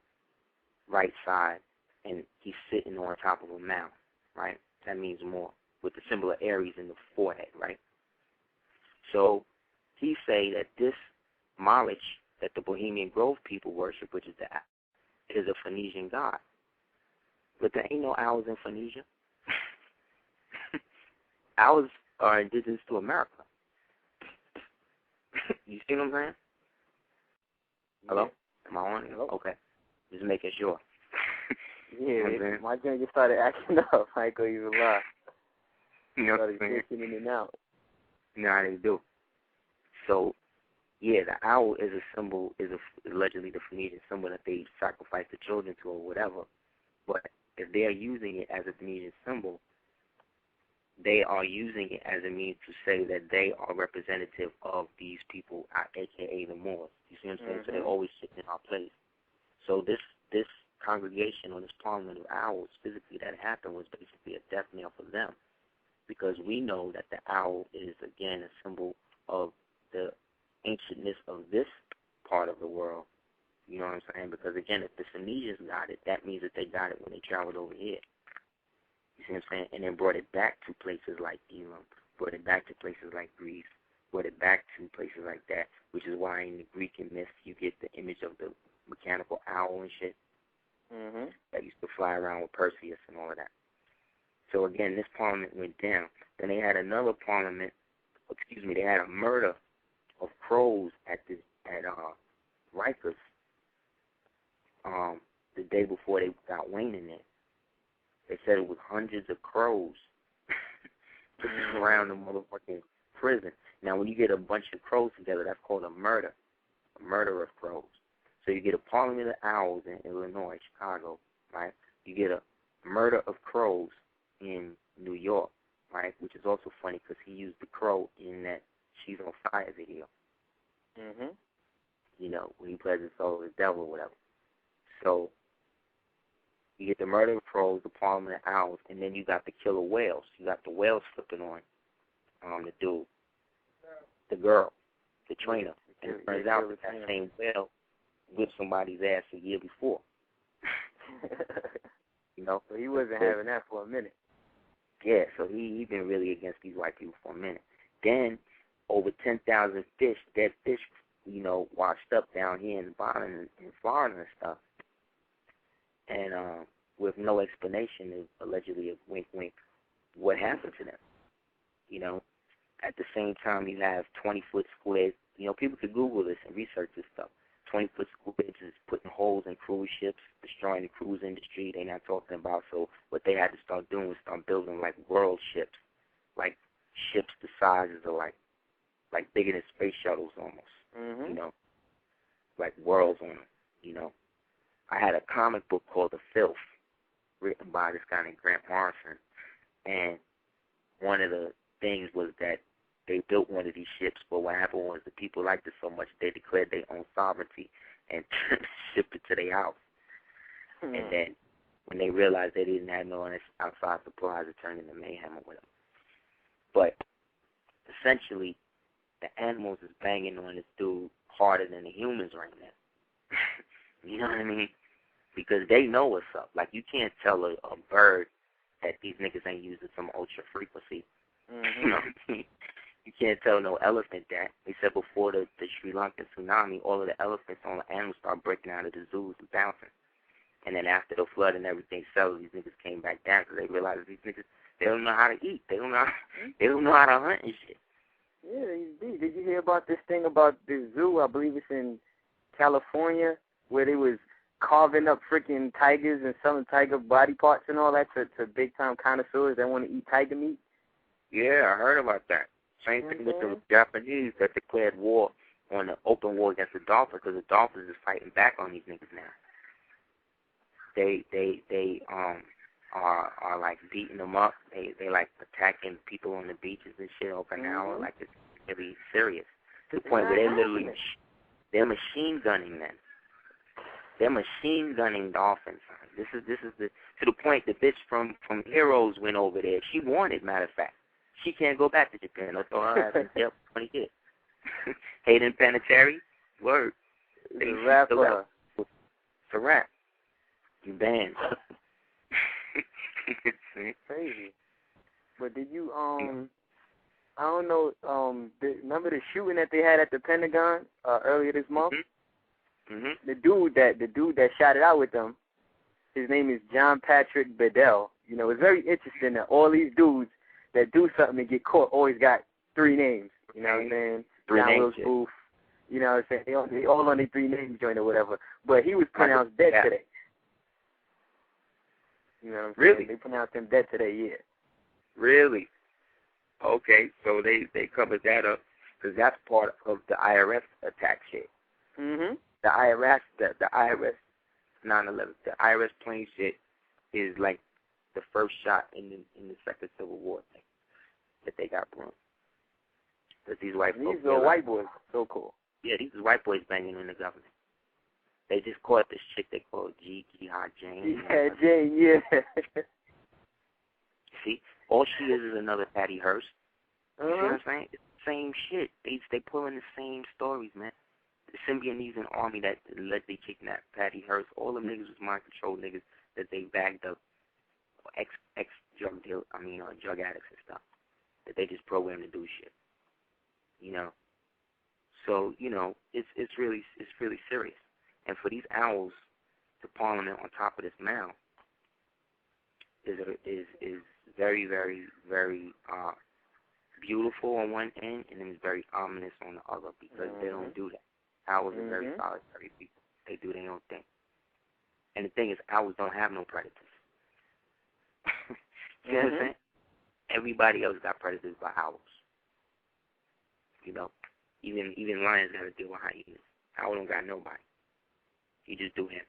right side, and he's sitting on top of a mound, right? That means Moor, with the symbol of Aries in the forehead, right? So he say that this Moloch that the Bohemian Grove people worship, which is the owl, is a Phoenician god. But there ain't no owls in Phoenicia. Owls are indigenous to America. You see what I'm saying? Hello? Am I on? Hello? Okay. Just making sure. Yeah, my joint just started acting up. I ain't gonna even lie. You know what I'm saying? In and out. No, they do. So, yeah, the owl is a symbol, is allegedly the Phoenician symbol that they sacrifice the children to or whatever. But if they are using it as a Phoenician symbol, they are using it as a means to say that they are representative of these people, a.k.a. the Moors. You see what I'm saying? So they're always sitting in our place. So this congregation or this Parliament of Owls, physically that happened, was basically a death knell for them. Because we know that the owl is, again, a symbol of the ancientness of this part of the world. You know what I'm saying? Because, again, if the Phoenicians got it, that means that they got it when they traveled over here. You see what I'm saying? And then brought it back to places like Elam, brought it back to places like Greece, brought it back to places like that, which is why in the Greek myth you get the image of the mechanical owl and shit that used to fly around with Perseus and all of that. So, again, this parliament went down. Then they had another parliament, they had a murder of crows at Rikers the day before they got Wayne in there. They said it was hundreds of crows around the motherfucking prison. Now, when you get a bunch of crows together, that's called a murder of crows. So you get a parliament of owls in Illinois, Chicago, right? You get a murder of crows in New York, right? Which is also funny because he used the crow in that She's on Fire video. You know, when he plays the soul of the devil or whatever. So you get the murder of crows, the parliament of owls, and then you got the killer whales. You got the whales flipping on the dude, the girl, the trainer. And it turns out that same whale whipped somebody's ass a year before. You know? So he wasn't having that for a minute. Yeah, so he been really against these white people for a minute. Then over 10,000 fish, dead fish, you know, washed up down here in the bottom in Florida and stuff. And with no explanation, allegedly, wink, wink, what happened to them. You know, at the same time, you have 20-foot squids. You know, people could Google this and research this stuff. 20-foot squids is putting holes in cruise ships, destroying the cruise industry. They're not talking about. So what they had to start doing was start building like world ships, like ships the sizes of like bigger than space shuttles almost. You know, like worlds on them, you know. I had a comic book called The Filth, written by this guy named Grant Morrison, and one of the things was that they built one of these ships, but what happened was the people liked it so much they declared their own sovereignty and shipped it to their house. And then when they realized they didn't have no outside supplies, it turned into mayhem with them. But essentially, the animals is banging on this dude harder than the humans right now. You know what I mean? Because they know what's up. Like, you can't tell a bird that these niggas ain't using some ultra frequency. Mm-hmm. You know what I mean? You can't tell no elephant that. They said before the Sri Lankan tsunami, all of the elephants, all the animals started breaking out of the zoos and bouncing. And then after the flood and everything settled, these niggas came back down because they realized these niggas, they don't know how to eat. They don't know how to hunt and shit. Yeah, did you hear about this thing about the zoo? I believe it's in California, where they was carving up freaking tigers and selling tiger body parts and all that to big-time connoisseurs that want to eat tiger meat? Yeah, I heard about that. Same thing with the Japanese that declared war on the open war against the dolphins because the dolphins is fighting back on these niggas now. They are like beating them up. They like attacking people on the beaches and shit over now. Like it's really serious to the point where they're machine gunning them. They're machine gunning dolphins. This is to the point the bitch from Heroes went over there. She wanted, matter of fact. She can't go back to Japan. They'll throw her ass in jail for 20 years. Hayden Panettiere, word. It's a wrap. It's a wrap. You banned. Crazy. But did you I don't know, remember the shooting that they had at the Pentagon earlier this month? Mm-hmm. The dude that shot it out with them, his name is John Patrick Bedell. You know, it's very interesting that all these dudes that do something and get caught always got 3 names. You know what I'm saying? John Wilkes Booth. You know what I'm saying? They all on their 3 names joint or whatever. But he was pronounced dead today. You know what I'm saying? Really? They pronounced him dead today, yeah. Really? Okay, so they covered that up because that's part of the IRS attack shit. Mm-hmm. The IRS 9/11, the IRS plane shit is like the first shot in the Second Civil War thing that they got brung. Because these white folks, these are white boys, so cool. Yeah, these are white boys banging in the government. They just caught this chick they call Jihad Jane. Yeah, Jane, yeah. See, all she is another Patty Hearst. You see what I'm saying? It's the same shit. They pulling the same stories, man. The Symbionese and army that let they kidnap Patty Hearst, all the niggas was mind control niggas that they bagged up, ex drug addicts and stuff. That they just programmed to do shit. You know. So, you know, it's really serious. And for these owls to parliament on top of this mound is very, very, very beautiful on one end, and then it's very ominous on the other because they don't do that. Owls are very solitary people. They do their own thing. And the thing is, owls don't have no predators. You know what I'm saying? Everybody else got predators by owls. You know, even lions got to deal with hyenas. Owl don't got nobody. He just do him.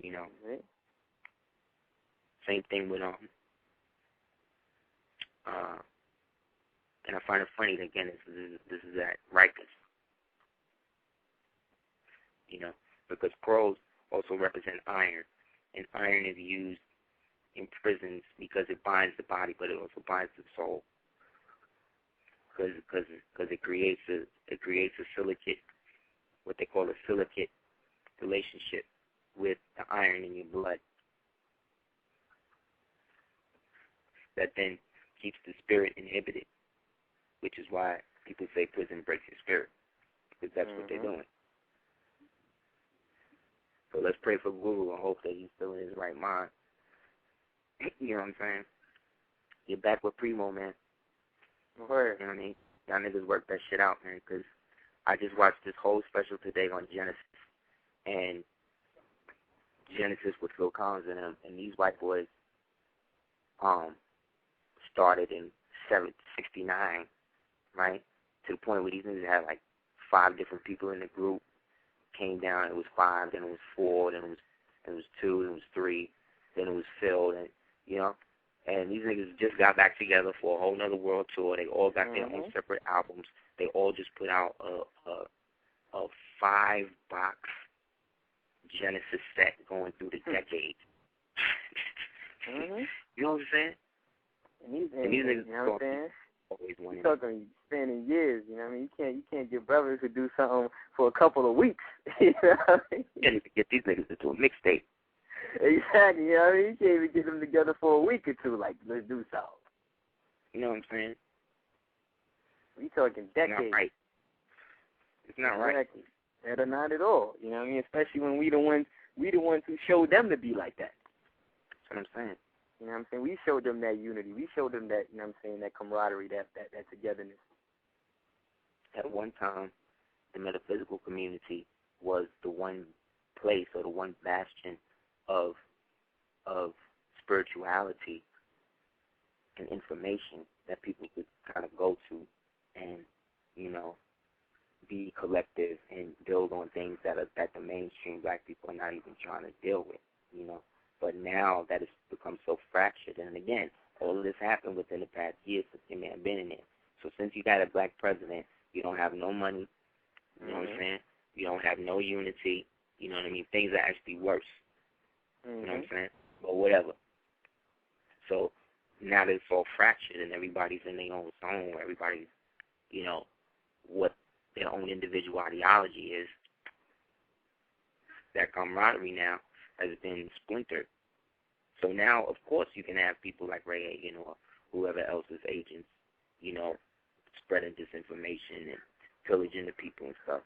You know. Same thing with and I find it funny that, again, this is at Rikers. You know, because crows also represent iron, and iron is used in prisons because it binds the body, but it also binds the soul. Because it creates a silicate, what they call a silicate relationship with the iron in your blood. That then keeps the spirit inhibited, which is why people say prison breaks your spirit, because that's what they're doing. So let's pray for Guru and hope that he's still in his right mind. You know what I'm saying? You're back with Primo, man. Word. You know what I mean? Y'all niggas work that shit out, man, because I just watched this whole special today on Genesis, and Genesis with Phil Collins and them, and these white boys started in 69, right? To the point where these niggas had like 5 different people in the group. Came down, it was 5, then it was 4, then it was 2, then it was 3, then it was Phil, and you know. And these niggas just got back together for a whole nother world tour. They all got their own separate albums. They all just put out a 5-box Genesis set going through the decades. You know what I'm saying? And these niggas, you know what I'm saying? Always winning. You're talking spanning years, you know what I mean? You can't get brothers who do something for a couple of weeks. You know what I mean? You can't even get these niggas into a mixtape. Exactly, you know what I mean? You can't even get them together for a week or two, like, let's do something. You know what I'm saying? We talking decades. It's not right. It's not right. That or not at all. You know what I mean? Especially when we the ones who showed them to be like that. That's what I'm saying. You know what I'm saying? We showed them that unity. We showed them that, you know what I'm saying, that camaraderie, that togetherness. At one time, the metaphysical community was the one place or the one bastion of spirituality and information that people could kind of go to and, you know, be collective and build on things that the mainstream black people are not even trying to deal with, you know. But now that it's become so fractured, and again, all of this happened within the past year since the man been in there. So since you got a black president, you don't have no money, you know what I'm saying? You don't have no unity, you know what I mean? Things are actually worse, you know what I'm saying? But whatever. So now that it's all fractured and everybody's in their own zone, everybody's, you know, what their own individual ideology is, that camaraderie now has been splintered. So now, of course, you can have people like Ray Hagan or whoever else's agents, you know, spreading disinformation and pillaging the people and stuff.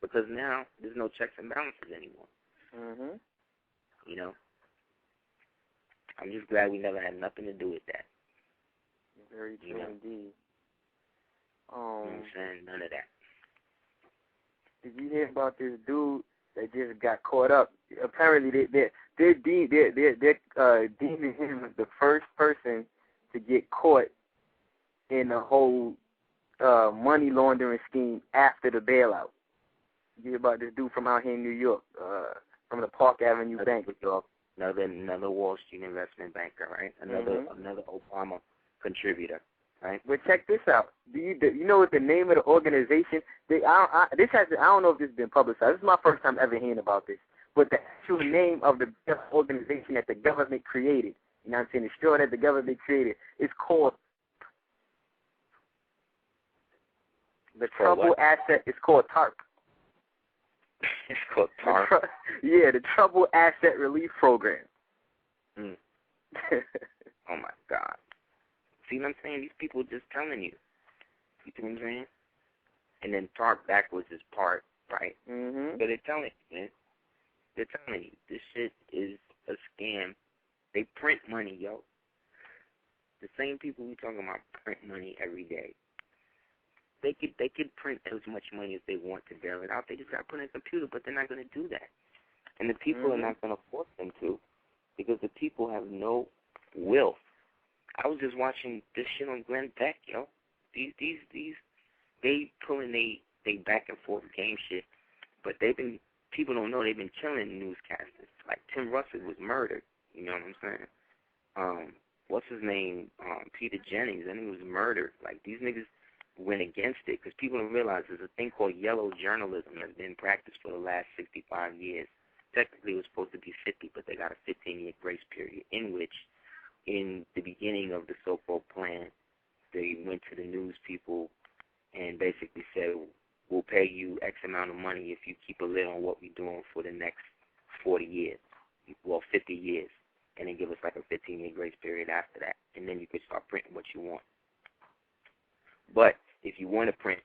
Because now there's no checks and balances anymore. You know? I'm just glad we never had nothing to do with that. Very true, indeed. You know what I'm saying? None of that. Did you hear about this dude that just got caught up? Apparently, they're deeming him the first person to get caught in the whole money laundering scheme after the bailout. You hear about this dude from out here in New York, from the Park Avenue Bank. Another Wall Street investment banker, right? Another Obama contributor, right? But check this out. Do you know what the name of the organization? I don't know if this has been publicized. This is my first time ever hearing about this. But the actual name of the organization that the government created, you know what I'm saying, the straw that the government created, is called the Trouble Asset. It's called TARP. It's called TARP. The Trouble Asset Relief Program. Oh my God. See what I'm saying? These people just telling you. You see what I'm saying? And then TARP backwards is part, right? So they're telling you, man. They're telling you this shit is a scam. They print money, yo. The same people we talking about print money every day. They could print as much money as they want to bail it out. They just got to put it in a computer, but they're not going to do that. And the people are not going to force them to, because the people have no will. I was just watching this shit on Glenn Beck, yo. They pulling they back and forth game shit, but people don't know they've been killing newscasters. Like Tim Russell was murdered. You know what I'm saying? What's his name? Peter Jennings, and he was murdered. Like these niggas went against it because people don't realize there's a thing called yellow journalism that's been practiced for the last 65 years. Technically, it was supposed to be 50, but they got a 15-year grace period in which, in the beginning of the so-called plan, they went to the news people and basically said, we'll pay you X amount of money if you keep a lid on what we're doing for the next 40 years, well, 50 years, and then give us like a 15-year grace period after that, and then you can start printing what you want. But if you want to print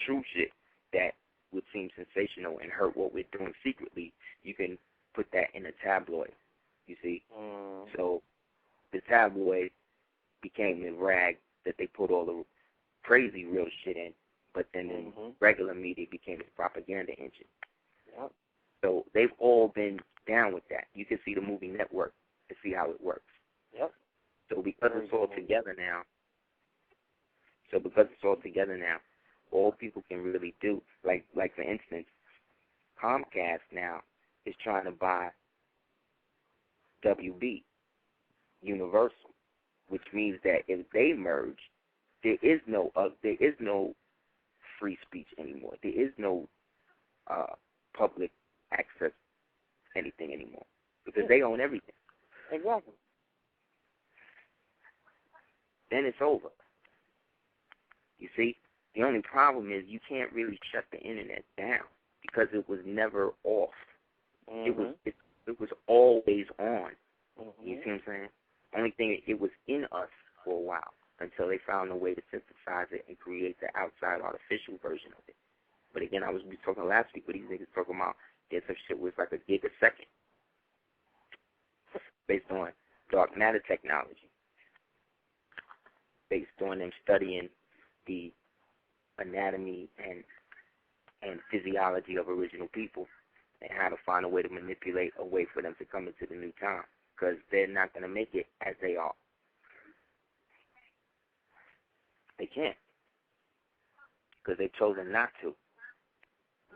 true shit that would seem sensational and hurt what we're doing secretly, you can put that in a tabloid, you see? So the tabloid became the rag that they put all the crazy real shit in, but then the regular media became the propaganda engine. So they've all been down with that. You can see the movie Network to see how it works. So because it's all together now, all people can really do, like for instance, Comcast now is trying to buy WB, Universal, which means that if they merge, there is no free speech anymore. There is no public access anything anymore because they own everything. Exactly. Then it's over. You see, the only problem is you can't really shut the internet down because it was never off. Mm-hmm. It was always on. Mm-hmm. You see what I'm saying? Only thing, it was in us for a while until they found a way to synthesize it and create the outside artificial version of it. But again, we was talking last week, but these niggas talking about there's some shit was like a gig a second based on dark matter technology, based on them studying the anatomy and physiology of original people and how to find a way to manipulate a way for them to come into the new time because they're not going to make it as they are. They can't because they've chosen not to.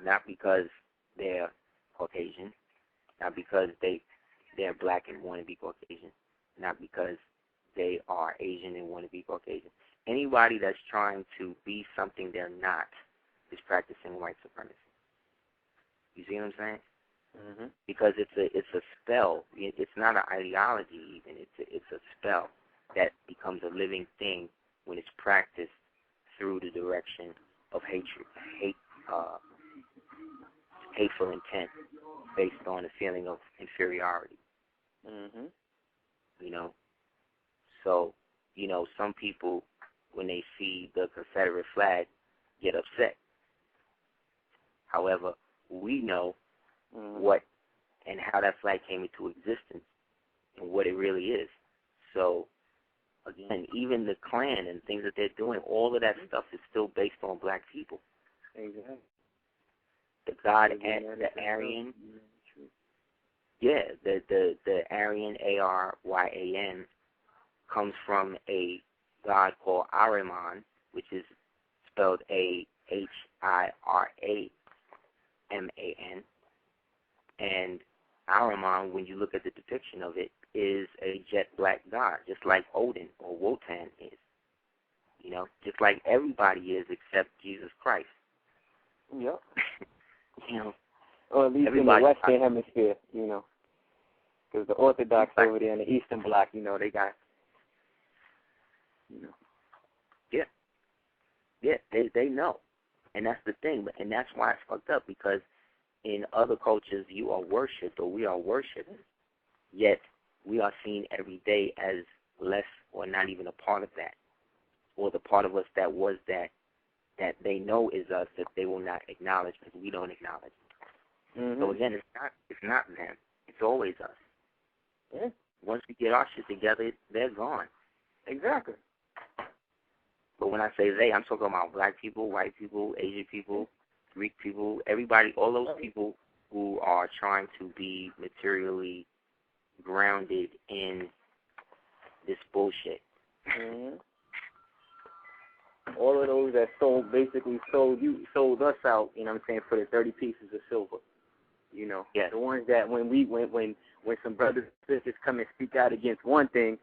Not because they're Caucasian, not because they're black and want to be Caucasian, not because they are Asian and want to be Caucasian. Anybody that's trying to be something they're not is practicing white supremacy. You see what I'm saying? Mm-hmm. Because it's a spell. It's not an ideology even. It's a spell that becomes a living thing when it's practiced through the direction of hateful intent based on a feeling of inferiority. Mm-hmm. You know? So, some people, when they see the Confederate flag, get upset. However, we know what and how that flag came into existence and what it really is. So, again, even the Klan and things that they're doing, all of that stuff is still based on black people. Exactly. The God and the Aryan, the Aryan, Aryan, comes from a god called Ahriman, which is spelled Ahiraman. And Ahriman, when you look at the depiction of it, is a jet black god, just like Odin or Wotan is. Just like everybody is except Jesus Christ. Yep. Or at least in the Western Hemisphere, because the Orthodox over there in the Eastern Bloc, they got, Yeah, they know. And that's the thing. And that's why it's fucked up, because in other cultures you are worshipped, or we are worshipped, yet we are seen every day as less or not even a part of that, or the part of us that was that they know is us, that they will not acknowledge because we don't acknowledge. Mm-hmm. So again, it's not them. It's always us. Yeah. Once we get our shit together, they're gone. Exactly. But when I say they, I'm talking about black people, white people, Asian people, Greek people, everybody, all those people who are trying to be materially grounded in this bullshit. Mm-hmm. All of those that sold us out, for the 30 pieces of silver. Yes. The ones that when some brothers and sisters come and speak out against one thing,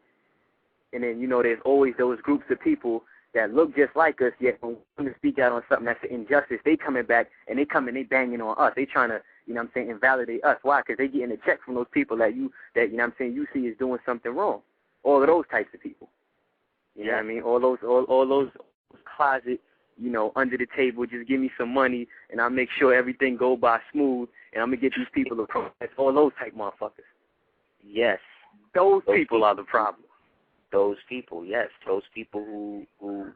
and then, there's always those groups of people that look just like us, yet when we come to speak out on something that's an injustice, they coming back and they banging on us. They trying to, invalidate us. Why? Because they getting a check from those people that you see is doing something wrong. All of those types of people. You know what I mean? All those closet, under the table, just give me some money and I'll make sure everything go by smooth and I'm going to get these people a protest. All those type motherfuckers. Yes. Those people are the problem. Those people, yes. Those people who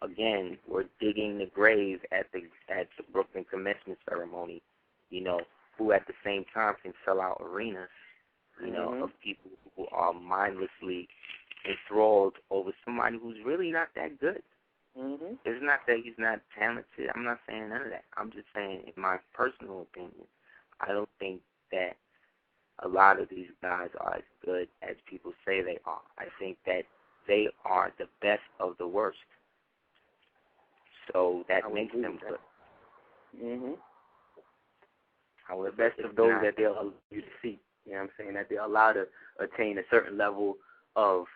again, were digging the grave at the Brooklyn commencement ceremony, who at the same time can sell out arenas, of people who are mindlessly enthralled over somebody who's really not that good. Mm-hmm. It's not that he's not talented. I'm not saying none of that. I'm just saying, in my personal opinion, I don't think that a lot of these guys are as good as people say they are. I think that they are the best of the worst. So that makes them good. Mhm. However, the best of those that they'll allow you to see. You know what I'm saying? That they're allowed to attain a certain level of,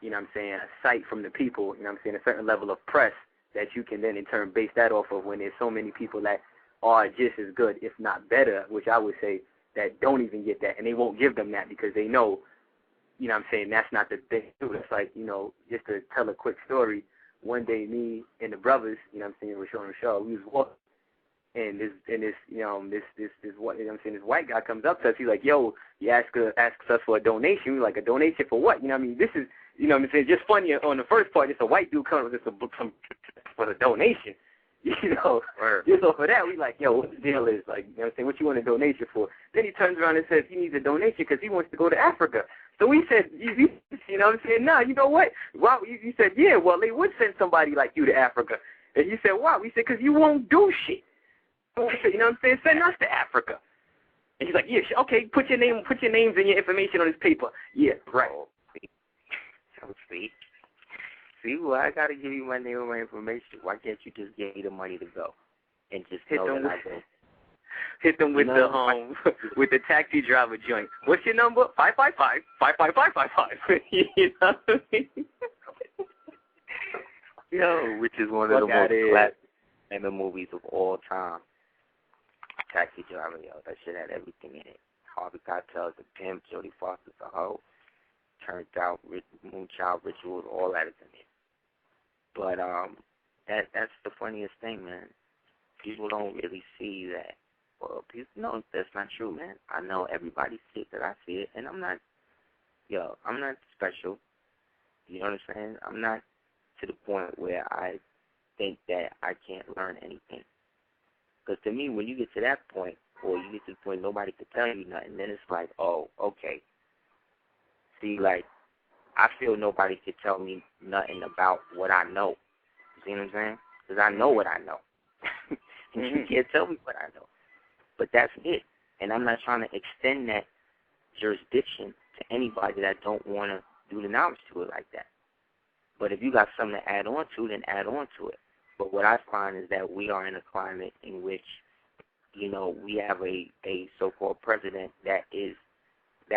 you know what I'm saying, a sight from the people, you know what I'm saying, a certain level of press that you can then in turn base that off of when there's so many people that are just as good, if not better, which I would say that don't even get that, and they won't give them that because they know, you know what I'm saying, that's not the thing too. It's like, you know, just to tell a quick story, one day me and the brothers, you know what I'm saying, Rashad, we was walking, and this what, you know what I'm saying, this white guy comes up to us, he's like, yo, he asks us for a donation. We're like, a donation for what? You know what I mean? This is, you know what I'm saying, just funny on the first part, just a white dude comes with some for the donation. You know, just off of that, we like, yo, what the deal is? Like, you know what I'm saying, what you want a donation for? Then he turns around and says he needs a donation because he wants to go to Africa. So we said, you know what I'm saying, nah, you know what? Wow, you said, yeah, well, they would send somebody like you to Africa. And you said, wow. We said, because you won't do shit. So we said, you know what I'm saying, send us to Africa. And he's like, yeah, okay, put your names and your information on this paper. Yeah, right. So see, well, I got to give you my name and my information. Why can't you just give me the money to go and just hit know them that I go? Hit them with with the taxi driver joint. What's your number? 555-555-555. You know what I mean? Yo, which is one of the most classic in the movies of all time. Taxi driver, yo, that shit had everything in it. Harvey Keitel's a pimp, Jodie Foster's a hoe. Turned out Moonchild Rituals, all that is in it. But that's the funniest thing, man. People don't really see that. Well, people know that's not true, man. I know everybody sees it that I see it, and I'm not special. You know what I'm saying? I'm not to the point where I think that I can't learn anything. Because to me, when you get to that point, or you get to the point nobody can tell you nothing, then it's like, oh, okay. See, like, I feel nobody could tell me nothing about what I know. You see what I'm saying? Because I know what I know. And you can't tell me what I know. But that's it. And I'm not trying to extend that jurisdiction to anybody that don't want to do the knowledge to it like that. But if you got something to add on to, then add on to it. But what I find is that we are in a climate in which, you know, we have a so-called president that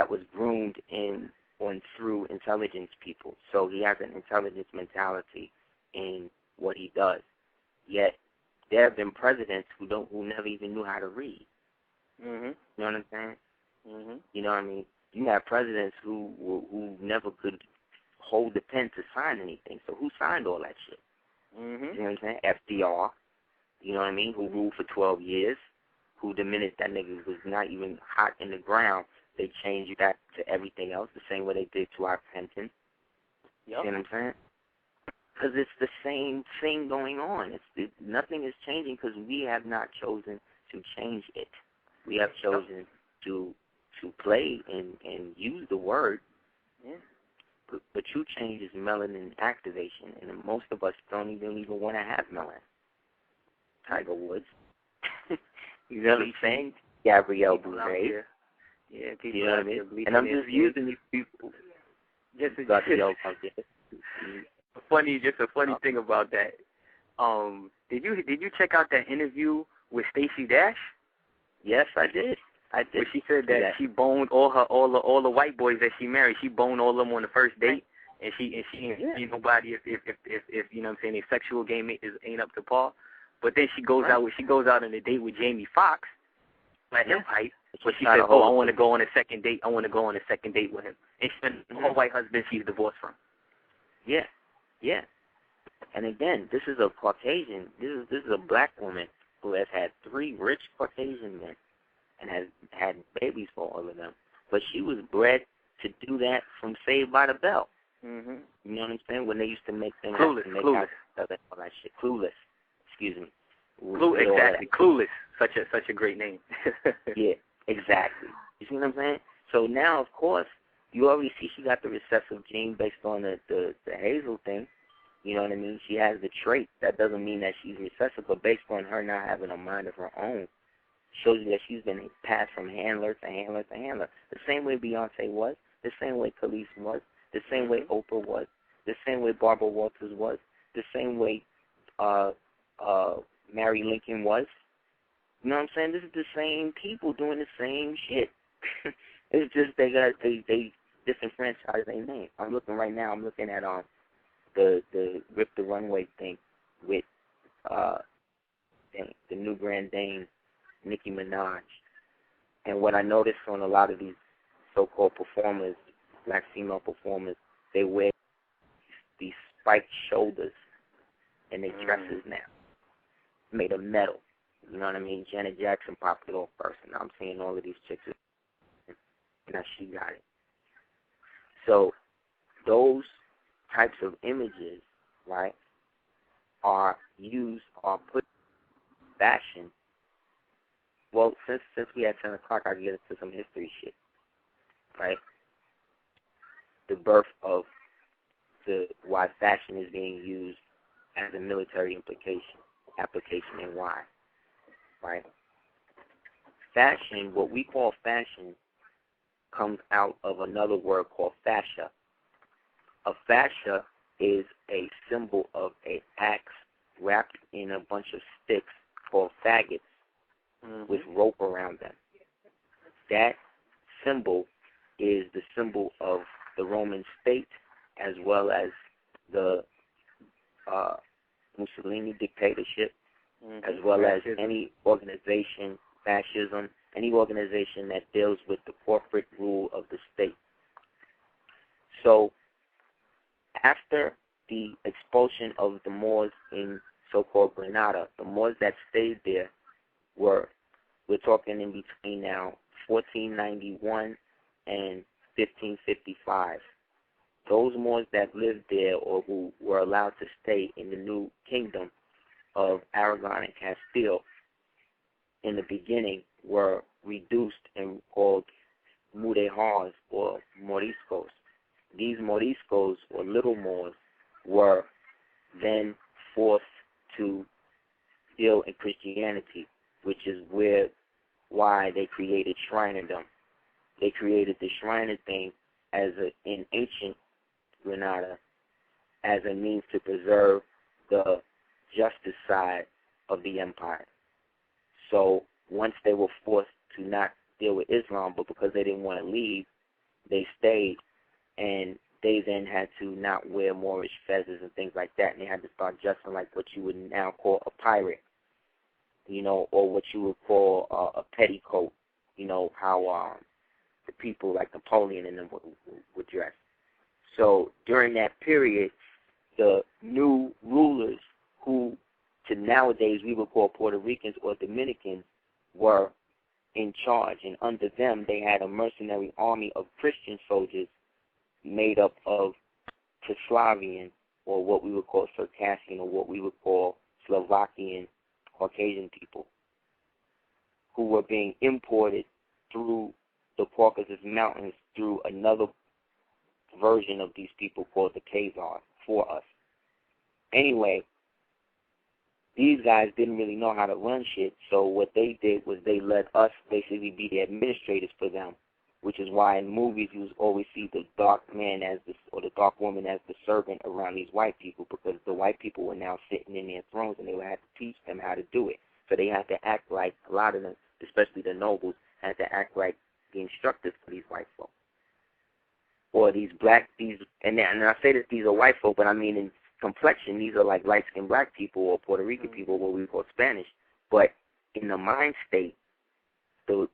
was groomed in on through intelligence people. So he has an intelligence mentality in what he does. Yet there have been presidents who never even knew how to read. Mm-hmm. You know what I'm saying? Mm-hmm. You know what I mean? You have presidents who never could hold the pen to sign anything. So who signed all that shit? Mm-hmm. You know what I'm saying? FDR. You know what I mean? Who ruled for 12 years? Who the minute that nigga was not even hot in the ground, they changed that to everything else, the same way they did to our pension. Yep. You know what I'm saying? Because it's the same thing going on. Nothing is changing because we have not chosen to change it. We have chosen to play and use the word. Yeah. But true change is melanin activation, and most of us don't even want to have melanin. Tiger Woods. You know what I'm saying? Gabrielle Bouvet. Yeah, people you know what I mean? And I'm just using these people. Just a funny thing about that. Did you check out that interview with Stacey Dash? Yes, I did. Where she said that she boned all the white boys that she married. She boned all of them on the first date, and she ain't see nobody if you know what I'm saying, their sexual game ain't up to par. But then she goes out on a date with Jamie Foxx, let him fight. But she said, I want to go on a second date. I want to go on a second date with him. And her white husband she's divorced from. Yeah, yeah. And again, this is a Caucasian. This is a black woman who has had 3 rich Caucasian men and has had babies for all of them. But she was bred to do that from Saved by the Bell. Mm-hmm. You know what I'm saying? When they used to make things Clueless. all that shit. Clueless. Excuse me. Exactly. Clueless. Such a great name. Yeah, exactly. You see what I'm saying? So now, of course, you already see she got the recessive gene based on the Hazel thing. You know what I mean? She has the trait. That doesn't mean that she's recessive, but based on her not having a mind of her own, shows you that she's been passed from handler to handler to handler. The same way Beyonce was, the same way Khalees was, the same way Oprah was, the same way Barbara Walters was, the same way Mary Lincoln was. You know what I'm saying? This is the same people doing the same shit. It's just they disenfranchise their name. I'm looking right now. I'm looking at the Rip the Runway thing with the new Grand Dame Nicki Minaj. And what I noticed on a lot of these so-called performers, black female performers, they wear these spiked shoulders and their dresses now, made of metal. You know what I mean? Janet Jackson popped it off first, and now I'm seeing all of these chicks, and now she got it. So those types of images, right, are put in fashion. Well, since we had 10 o'clock, I get into some history shit, right? The birth of why fashion is being used as a military application, and why, right? Fashion, what we call fashion, comes out of another word called fascia. A fascia is a symbol of an axe wrapped in a bunch of sticks called faggots with rope around them. That symbol is the symbol of the Roman state, as well as the Mussolini dictatorship, as well as any organization, fascism, any organization that deals with the corporate rule of the state. So after the expulsion of the Moors in so-called Granada, the Moors that stayed there we're talking in between now 1491 and 1555. Those Moors that lived there or who were allowed to stay in the new kingdom of Aragon and Castile in the beginning were reduced and called mudéjars or moriscos. These moriscos or little Moors were then forced to deal in Christianity, which is why they created Shrinerdom. They created the Shriner thing in ancient Granada as a means to preserve the justice side of the empire. So once they were forced to not deal with Islam, but because they didn't want to leave, they stayed, and they then had to not wear Moorish feathers and things like that, and they had to start dressing like what you would now call a pirate, or what you would call a petticoat, how the people like Napoleon and them would dress. So during that period, the new rulers, who to nowadays we would call Puerto Ricans or Dominicans, were in charge, and under them they had a mercenary army of Christian soldiers made up of Czechoslovakian, or what we would call Circassian, or what we would call Slovakian Caucasian people, who were being imported through the Caucasus Mountains through another version of these people called the Khazars for us. Anyway, these guys didn't really know how to run shit, so what they did was they let us basically be the administrators for them, which is why in movies you always see the dark man or the dark woman as the servant around these white people, because the white people were now sitting in their thrones and they would have to teach them how to do it. So they had to act like, a lot of them, especially the nobles, had to act like the instructors for these white folk. Or and I say that these are white folk, but I mean in complexion, these are like light-skinned black people or Puerto Rican people, what we call Spanish. But in the mind state, the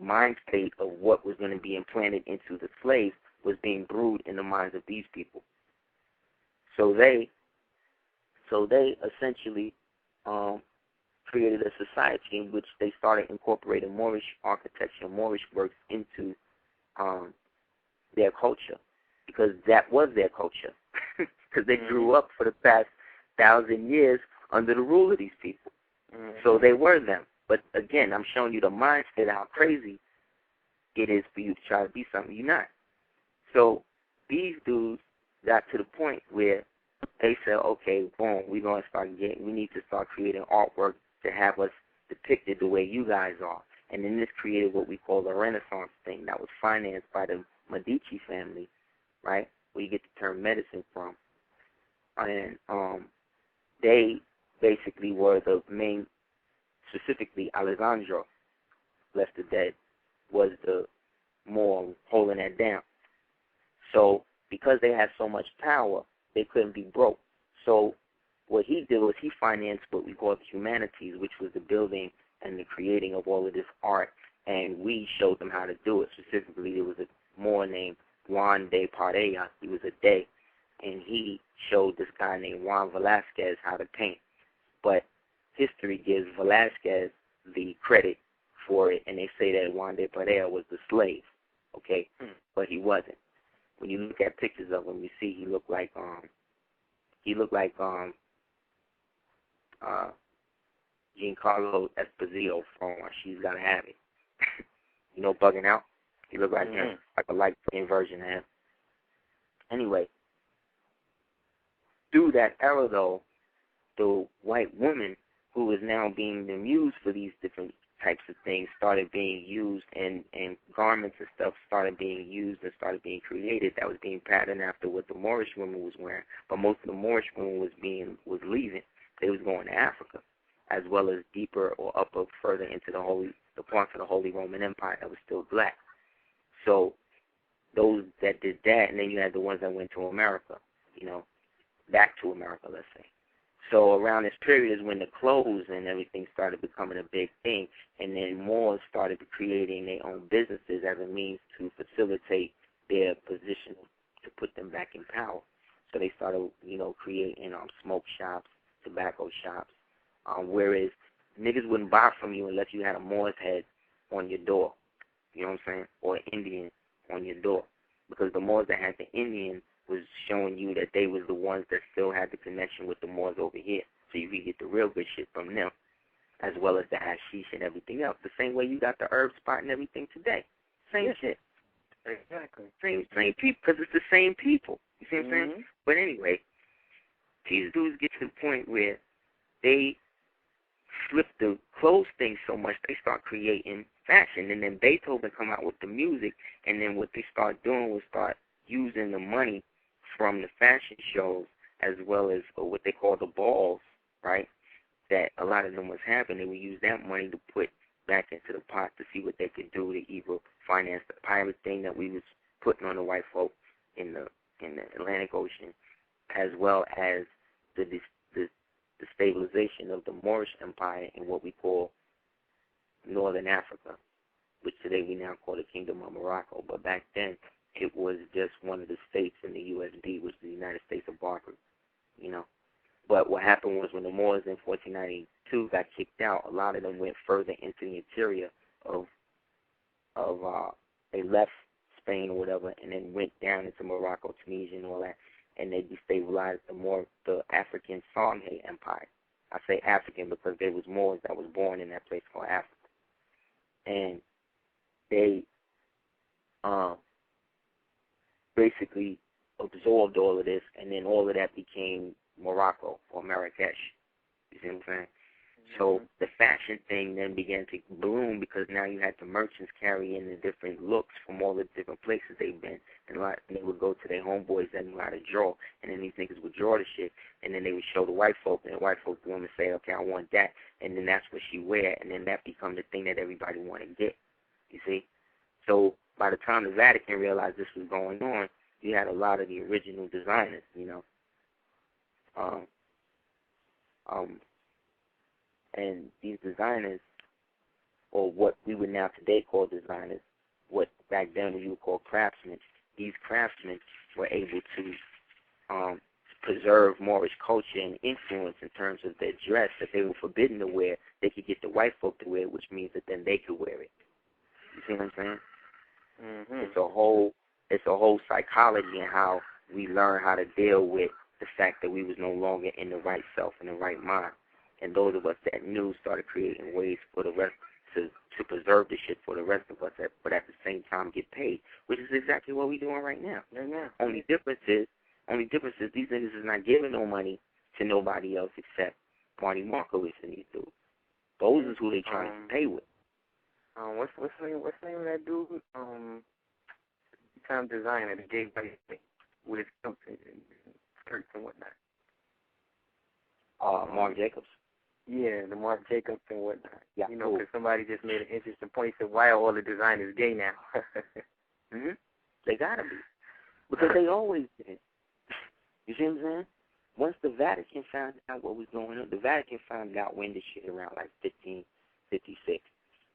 mind state of what was going to be implanted into the slaves was being brewed in the minds of these people. So they essentially created a society in which they started incorporating Moorish architecture, Moorish works into their culture, because that was their culture, because they grew up for the past 1,000 years under the rule of these people. So they were them. But again, I'm showing you the mindset, how crazy it is for you to try to be something you're not. So these dudes got to the point where they said, okay, boom, we need to start creating artwork to have us depicted the way you guys are. And then this created what we call the Renaissance thing that was financed by the Medici family, right, where you get the term medicine from. And they basically were the main, specifically Alessandro, left the dead, was the more holding that down. So because they had so much power, they couldn't be broke. So what he did was he financed what we call the humanities, which was the building and the creating of all of this art, and we showed them how to do it. Specifically, there was a Moor named Juan de Pareja. He was a Dey, and he showed this guy named Juan Velasquez how to paint. But history gives Velasquez the credit for it, and they say that Juan de Pareja was the slave, okay? But he wasn't. When you look at pictures of him, you see he looked like Giancarlo Esposito from She's Gotta Have It. You know, Bugging Out? He looked like him, like a light version of him. Anyway, through that era, though, the white woman who is now being used for these different types of things started being used, and garments and stuff started being used and started being created that was being patterned after what the Moorish woman was wearing. But most of the Moorish women was leaving. They was going to Africa, as well as deeper or further into the parts of the Holy Roman Empire that was still black. So those that did that, and then you had the ones that went to America, you know, back to America, let's say. So around this period is when the clothes and everything started becoming a big thing, and then Moors started creating their own businesses as a means to facilitate their position to put them back in power. So they started, you know, creating smoke shops, tobacco shops, whereas niggas wouldn't buy from you unless you had a Moor's head on your door, you know what I'm saying, or an Indian on your door, because the Moors that had the Indian was showing you that they was the ones that still had the connection with the Moors over here. So you could get the real good shit from them, as well as the hashish and everything else. The same way you got the herb spot and everything today. Same shit. Exactly. Same people, because it's the same people. You see what I'm saying? But anyway, these dudes get to the point where they flip the clothes thing so much, they start creating fashion. And then Beethoven come out with the music, and then what they start doing was start using the money from the fashion shows, as well as what they call the balls, right, that a lot of them was having. They would use that money to put back into the pot to see what they could do to either finance the pirate thing that we was putting on the white folk in the Atlantic Ocean, as well as the stabilization of the Moorish Empire in what we call Northern Africa, which today we now call the Kingdom of Morocco. But back then, it was just one of the states in the USD, which is the United States of Barbary, you know. But what happened was when the Moors in 1492 got kicked out, a lot of them went further into the interior they left Spain or whatever, and then went down into Morocco, Tunisia, and all that, and they destabilized the African Songhay Empire. I say African because there was Moors that was born in that place called Africa, and they basically absorbed all of this, and then all of that became Morocco or Marrakesh. You see what I'm saying? So the fashion thing then began to bloom because now you had the merchants carrying the different looks from all the different places they've been. And they would go to their homeboys that knew how to draw, and then these niggas would draw the shit, and then they would show the white folk, and the white folk would women say, okay, I want that, and then that's what she wear, and then that become the thing that everybody want to get. You see? So by the time the Vatican realized this was going on, you had a lot of the original designers, you know. And these designers, or what we would now today call designers, what back then you would call craftsmen, these craftsmen were able to preserve Moorish culture and influence in terms of their dress that they were forbidden to wear. They could get the white folk to wear it, which means that then they could wear it. You see what I'm saying? Mm-hmm. It's a whole psychology in how we learn how to deal with the fact that we was no longer in the right self, in the right mind. And those of us that knew started creating ways for the rest to preserve the shit for the rest of us, but at the same time get paid, which is exactly what we're doing right now. Only difference is these niggas is not giving no money to nobody else except Marty Markowitz and these dudes. Those is who they trying to pay with. What's the name of that dude? Time designer, the gay guy with his coats and skirts and whatnot. Mark Jacobs. Yeah, the Mark Jacobs and whatnot. Yeah, you know, because somebody just made an interesting point. He said, why are all the designers gay now? They gotta be. Because they always did. You see what I'm saying? Once the Vatican found out what was going on, the Vatican found out when this shit around like 1556.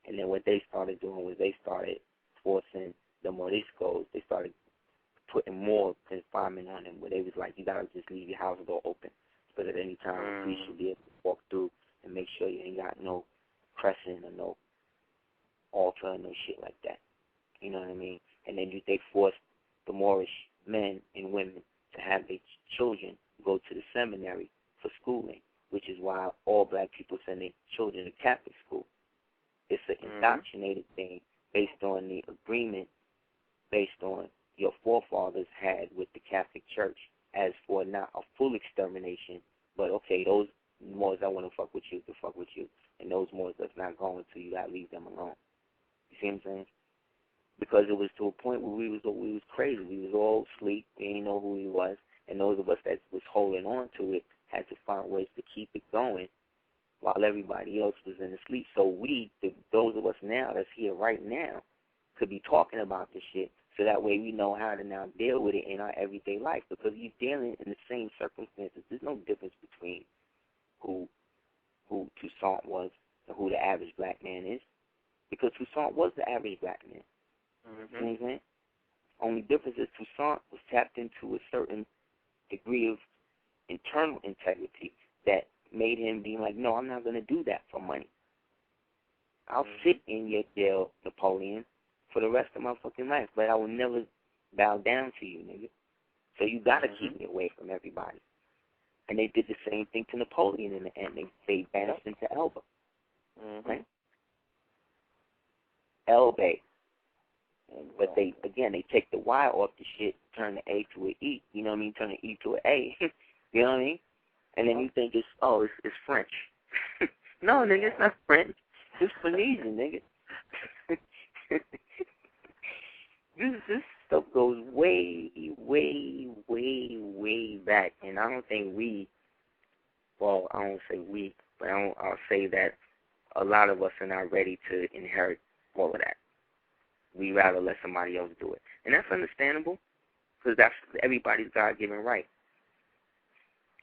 And then what they started doing was they started forcing the Moriscos. They started putting more confinement on them, where they was like, you gotta just leave your house door open, so that any time the police should be able to walk through and make sure you ain't got no crescent or no altar or no shit like that. You know what I mean? And then they forced the Moorish men and women to have their children go to the seminary for schooling, which is why all black people send their children to Catholic school. It's an indoctrinated thing based on the agreement based on your forefathers had with the Catholic Church, as for not a full extermination, but okay, those Moors that want to fuck with you to fuck with you, and those Moors that's not going to, you gotta leave them alone. You see what I'm saying? Because it was to a point where we was crazy. We was all asleep. We didn't know who he was, and those of us that was holding on to it had to find ways to keep it going while everybody else was in the sleep. So those of us now that's here right now, could be talking about this shit, so that way we know how to now deal with it in our everyday life, because you're dealing in the same circumstances. There's no difference between who Toussaint was and who the average black man is, because Toussaint was the average black man. You know what I'm saying? Only difference is Toussaint was tapped into a certain degree of internal integrity that made him be like, no, I'm not going to do that for money. I'll sit in your jail, Napoleon, for the rest of my fucking life, but I will never bow down to you, nigga. So you got to keep me away from everybody. And they did the same thing to Napoleon in the end. They banished him to Elba. Right? Elba. But they take the Y off the shit, turn the A to an E. You know what I mean? Turn the E to an A. You know what I mean? And then you think it's French. No, nigga, it's not French. It's Phoenician, nigga. This stuff goes way, way, way, way back, and I don't think I don't say we, but I'll say that a lot of us are not ready to inherit all of that. We rather let somebody else do it, and that's understandable, because that's everybody's God-given right.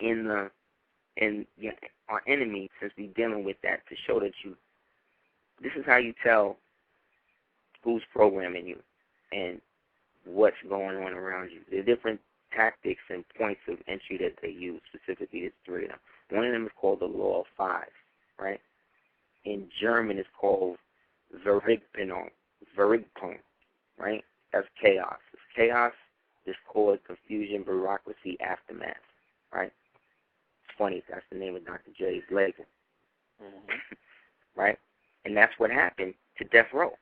Our enemy, since we're dealing with that, to show that this is how you tell who's programming you and what's going on around you. There are different tactics and points of entry that they use, specifically there's three of them. One of them is called the Law of Five, right? In German, it's called Verigtung, right? That's chaos. It's chaos, discord, confusion, bureaucracy, aftermath, right? It's funny, that's the name of Dr. J's legend, right? And that's what happened to Death Row.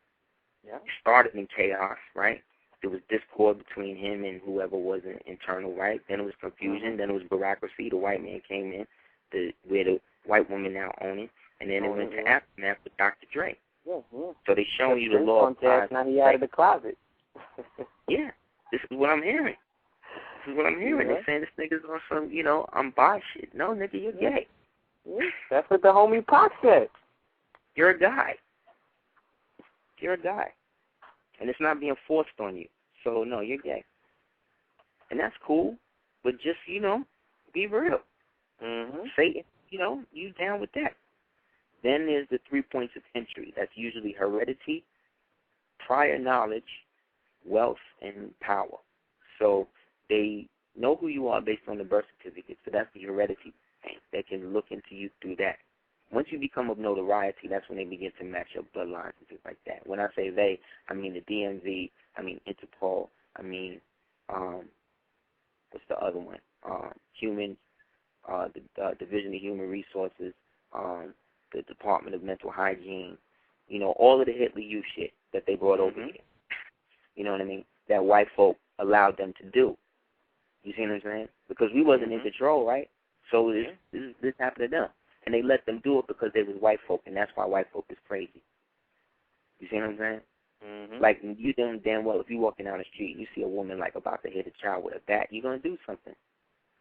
Yeah. It started in chaos, right? There was discord between him and whoever was internal, right? Then it was confusion. Then it was bureaucracy. The white man came in, where the white woman now owned it. And then it went to aftermath with Dr. Dre. So they showing you the Law of Five. Now he out of the closet. Yeah, this is what I'm hearing. They're saying this nigga's on some, I'm bi shit. No, nigga, you're gay. Yeah. That's what the homie Pac said. You're a guy. And it's not being forced on you. So, no, you're gay. And that's cool. But just, be real. Say, you down with that. Then there's the 3 points of entry. That's usually heredity, prior knowledge, wealth, and power. So they know who you are based on the birth certificate. So that's the heredity thing. They can look into you through that. Once you become of notoriety, that's when they begin to match up bloodlines and things like that. When I say they, I mean the DMV, I mean Interpol, I mean, what's the other one? The Division of Human Resources, the Department of Mental Hygiene, all of the Hitler Youth shit that they brought over here. You know what I mean? That white folk allowed them to do. You see what I'm saying? Because we wasn't in control, right? So this happened to them. And they let them do it because they was white folk, and that's why white folk is crazy. You see what I'm saying? Like, you know damn well, if you're walking down the street and you see a woman, like, about to hit a child with a bat, you're going to do something.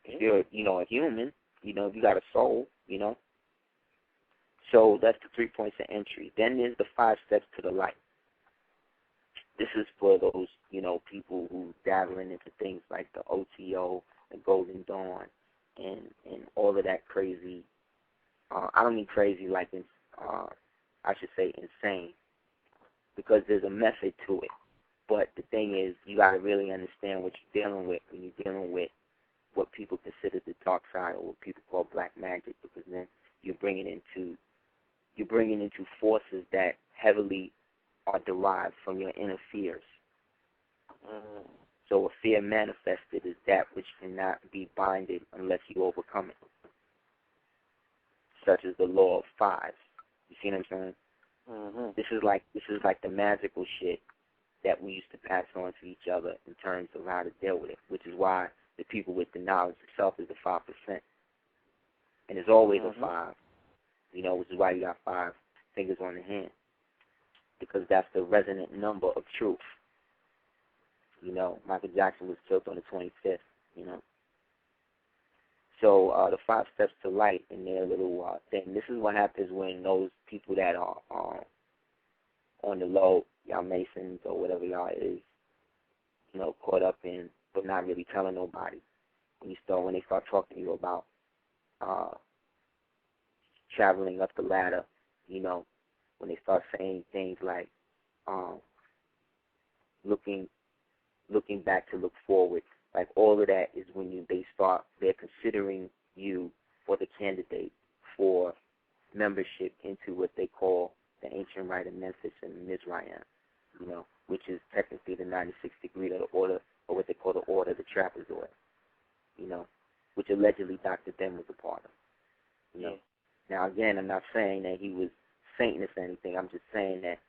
If you're, a human, you know, if you got a soul, you know. So that's the 3 points of entry. Then there's the 5 steps to the light. This is for those, you know, people who dabbling into things like the OTO, the Golden Dawn, and all of that crazy. I don't mean crazy like I should say insane, because there's a method to it. But the thing is, you got to really understand what you're dealing with when you're dealing with what people consider the dark side, or what people call black magic, because then you're bringing into forces that heavily are derived from your inner fears. So a fear manifested is that which cannot be binded unless you overcome it, such as the law of 5. You see what I'm saying? Mm-hmm. This is like the magical shit that we used to pass on to each other in terms of how to deal with it, which is why the people with the knowledge itself is the 5%. And there's always a 5, you know, which is why you got 5 fingers on the hand, because that's the resonant number of truth. You know, Michael Jackson was killed on the 25th, you know. So the 5 steps to light in their little thing. This is what happens when those people that are on the low, y'all Masons or whatever y'all is, you know, caught up in, but not really telling nobody. When they start talking to you about traveling up the ladder, you know, when they start saying things like looking back to look forward, like all of that is when they're considering you for the candidate for membership into what they call the ancient rite of Memphis and Mizraim, you know, which is technically the 96th degree of the order, or what they call the order of the trapezoid, you know, which allegedly Dr. Den was a part of, you know. Now, again, I'm not saying that he was Satanist or anything. I'm just saying that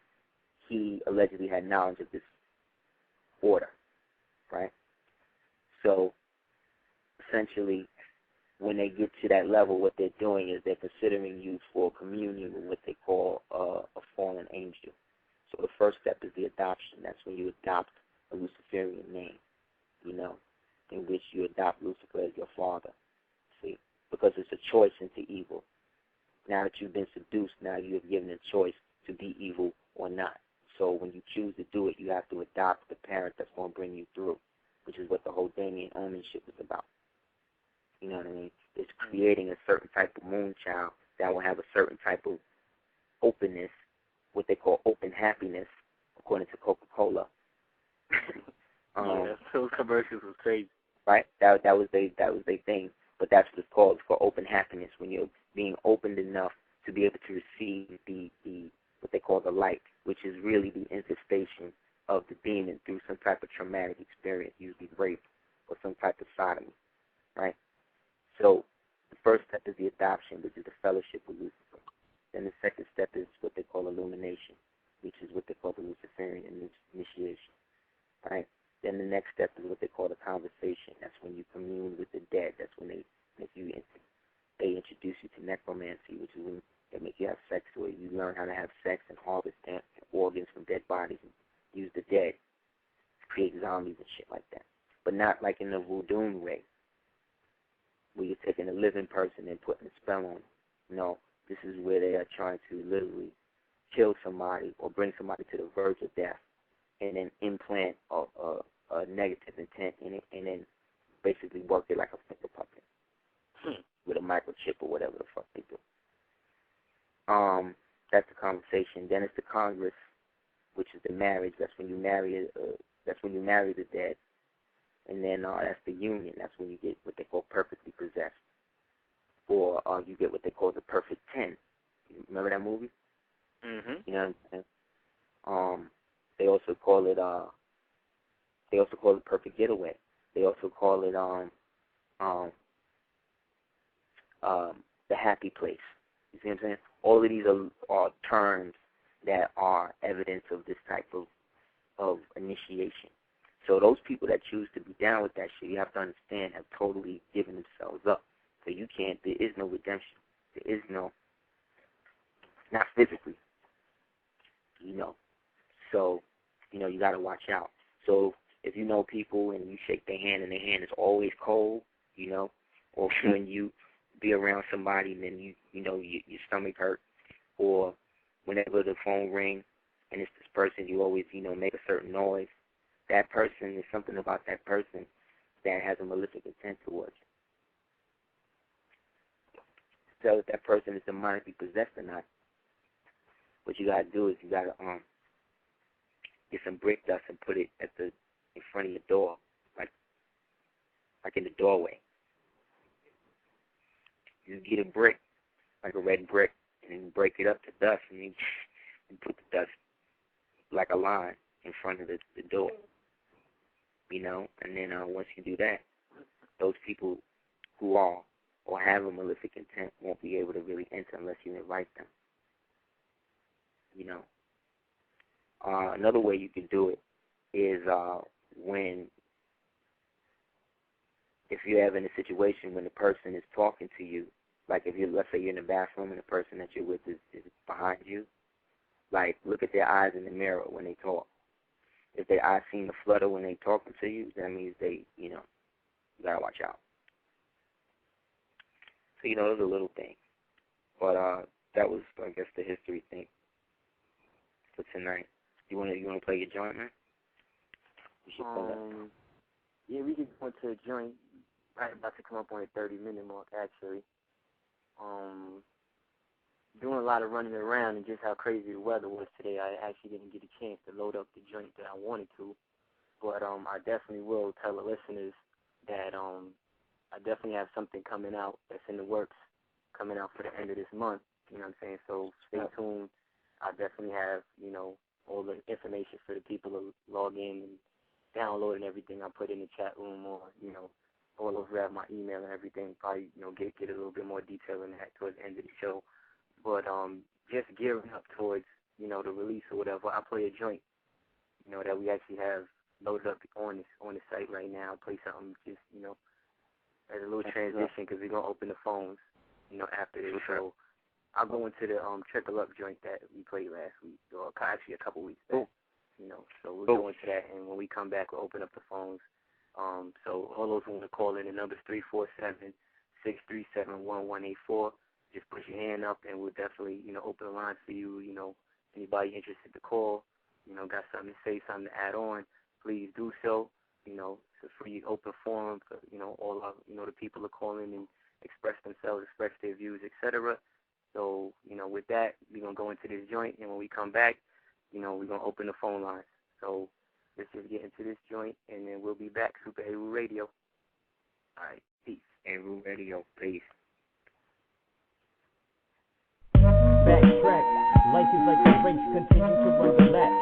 he allegedly had knowledge of this order, right? So, essentially, when they get to that level, what they're doing is they're considering you for communion with what they call a fallen angel. So the first step is the adoption. That's when you adopt a Luciferian name, you know, in which you adopt Lucifer as your father, see, because it's a choice into evil. Now that you've been seduced, now you have given a choice to be evil or not. So when you choose to do it, you have to adopt the parent that's going to bring you through, which is what the whole Damien ownership is about. You know what I mean? It's creating a certain type of moon child that will have a certain type of openness, what they call open happiness, according to Coca-Cola. Those commercials was crazy. Right? That was their thing. But that's what it's called. It's called open happiness, when you're being opened enough to be able to receive the what they call the light, which is really the infestation of the demon through some type of traumatic experience, usually rape or some type of sodomy, right? So the first step is the adoption, which is the fellowship with Lucifer. Then the second step is what they call illumination, which is what they call the Luciferian initiation, right? Then the next step is what they call the conversation. That's when you commune with the dead. That's when they introduce you to necromancy, which is when they make you have sex, where you learn how to have sex and harvest organs from dead bodies and use the dead to create zombies and shit like that. But not like in the voodoo way, where you're taking a living person and putting a spell on them. No, this is where they are trying to literally kill somebody or bring somebody to the verge of death, and then implant a negative intent in it, and then basically work it like a finger puppet with a microchip or whatever the fuck they do. That's the conversation. Then it's the Congress, which is the marriage. That's when you marry. That's when you marry the dead. And then that's the union. That's when you get what they call perfectly possessed, or you get what they call the perfect 10. You remember that movie? Mm-hmm. You know what I'm saying? They also call it perfect getaway. They also call it the happy place. You see what I'm saying? All of these are terms that are evidence of this type of initiation. So those people that choose to be down with that shit, you have to understand, have totally given themselves up. So you can't, there is no redemption. There is no, not physically, you know. So, you know, you got to watch out. So if you know people and you shake their hand and their hand is always cold, you know, or when you be around somebody and then your stomach hurt, or whenever the phone rings and it's this person, you always, make a certain noise. That person, is something about that person that has a malicious intent towards you. So if that person is demonically possessed or not, what you got to do is you got to get some brick dust and put it in front of your door, like in the doorway. You get a brick, like a red brick, and then break it up to dust, and then put the dust like a line in front of the door, and then once you do that, those people who are or have a malefic intent won't be able to really enter unless you invite them. Another way you can do it is if you're having a situation when the person is talking to you, like let's say you're in the bathroom and the person that you're with is behind you, like look at their eyes in the mirror when they talk. If their eyes seem to flutter when they're talking to you, that means they, you gotta watch out. So, those are little things. But that was, I guess, the history thing for tonight. You wanna play your joint, man? You should play that. Yeah, we could go into a joint. Right about to come up on a 30-minute mark, actually. Doing a lot of running around, and just how crazy the weather was today, I actually didn't get a chance to load up the joint that I wanted to. But I definitely will tell the listeners that I definitely have something coming out that's in the works, coming out for the end of this month. You know what I'm saying? So stay tuned. I definitely have, all the information for the people to log in and download and everything. I put in the chat room, or, all over have my email and everything. Probably, get a little bit more detail in that towards the end of the show. But just gearing up towards, the release or whatever, I play a joint, that we actually have loaded up on the site right now. Play something just, as a little transition, because we're going to open the phones, after this. So I'll go into the Trickle Up joint that we played last week, or actually a couple weeks back. So we'll go into that, and when we come back, we'll open up the phones. So all those who want to call in, the number's 347-637-1184. Just put your hand up, and we'll definitely, open the lines for you. Anybody interested to call, got something to say, something to add on, please do so. It's a free, open forum for, all of, the people are calling and express themselves, express their views, etc. So, with that, we're going to go into this joint, and when we come back, we're going to open the phone lines. So let's just get into this joint, and then we'll be back. Super Heru Radio. All right, peace. Heru Radio, peace. Backtrack, life is like a race, continue to run the lap.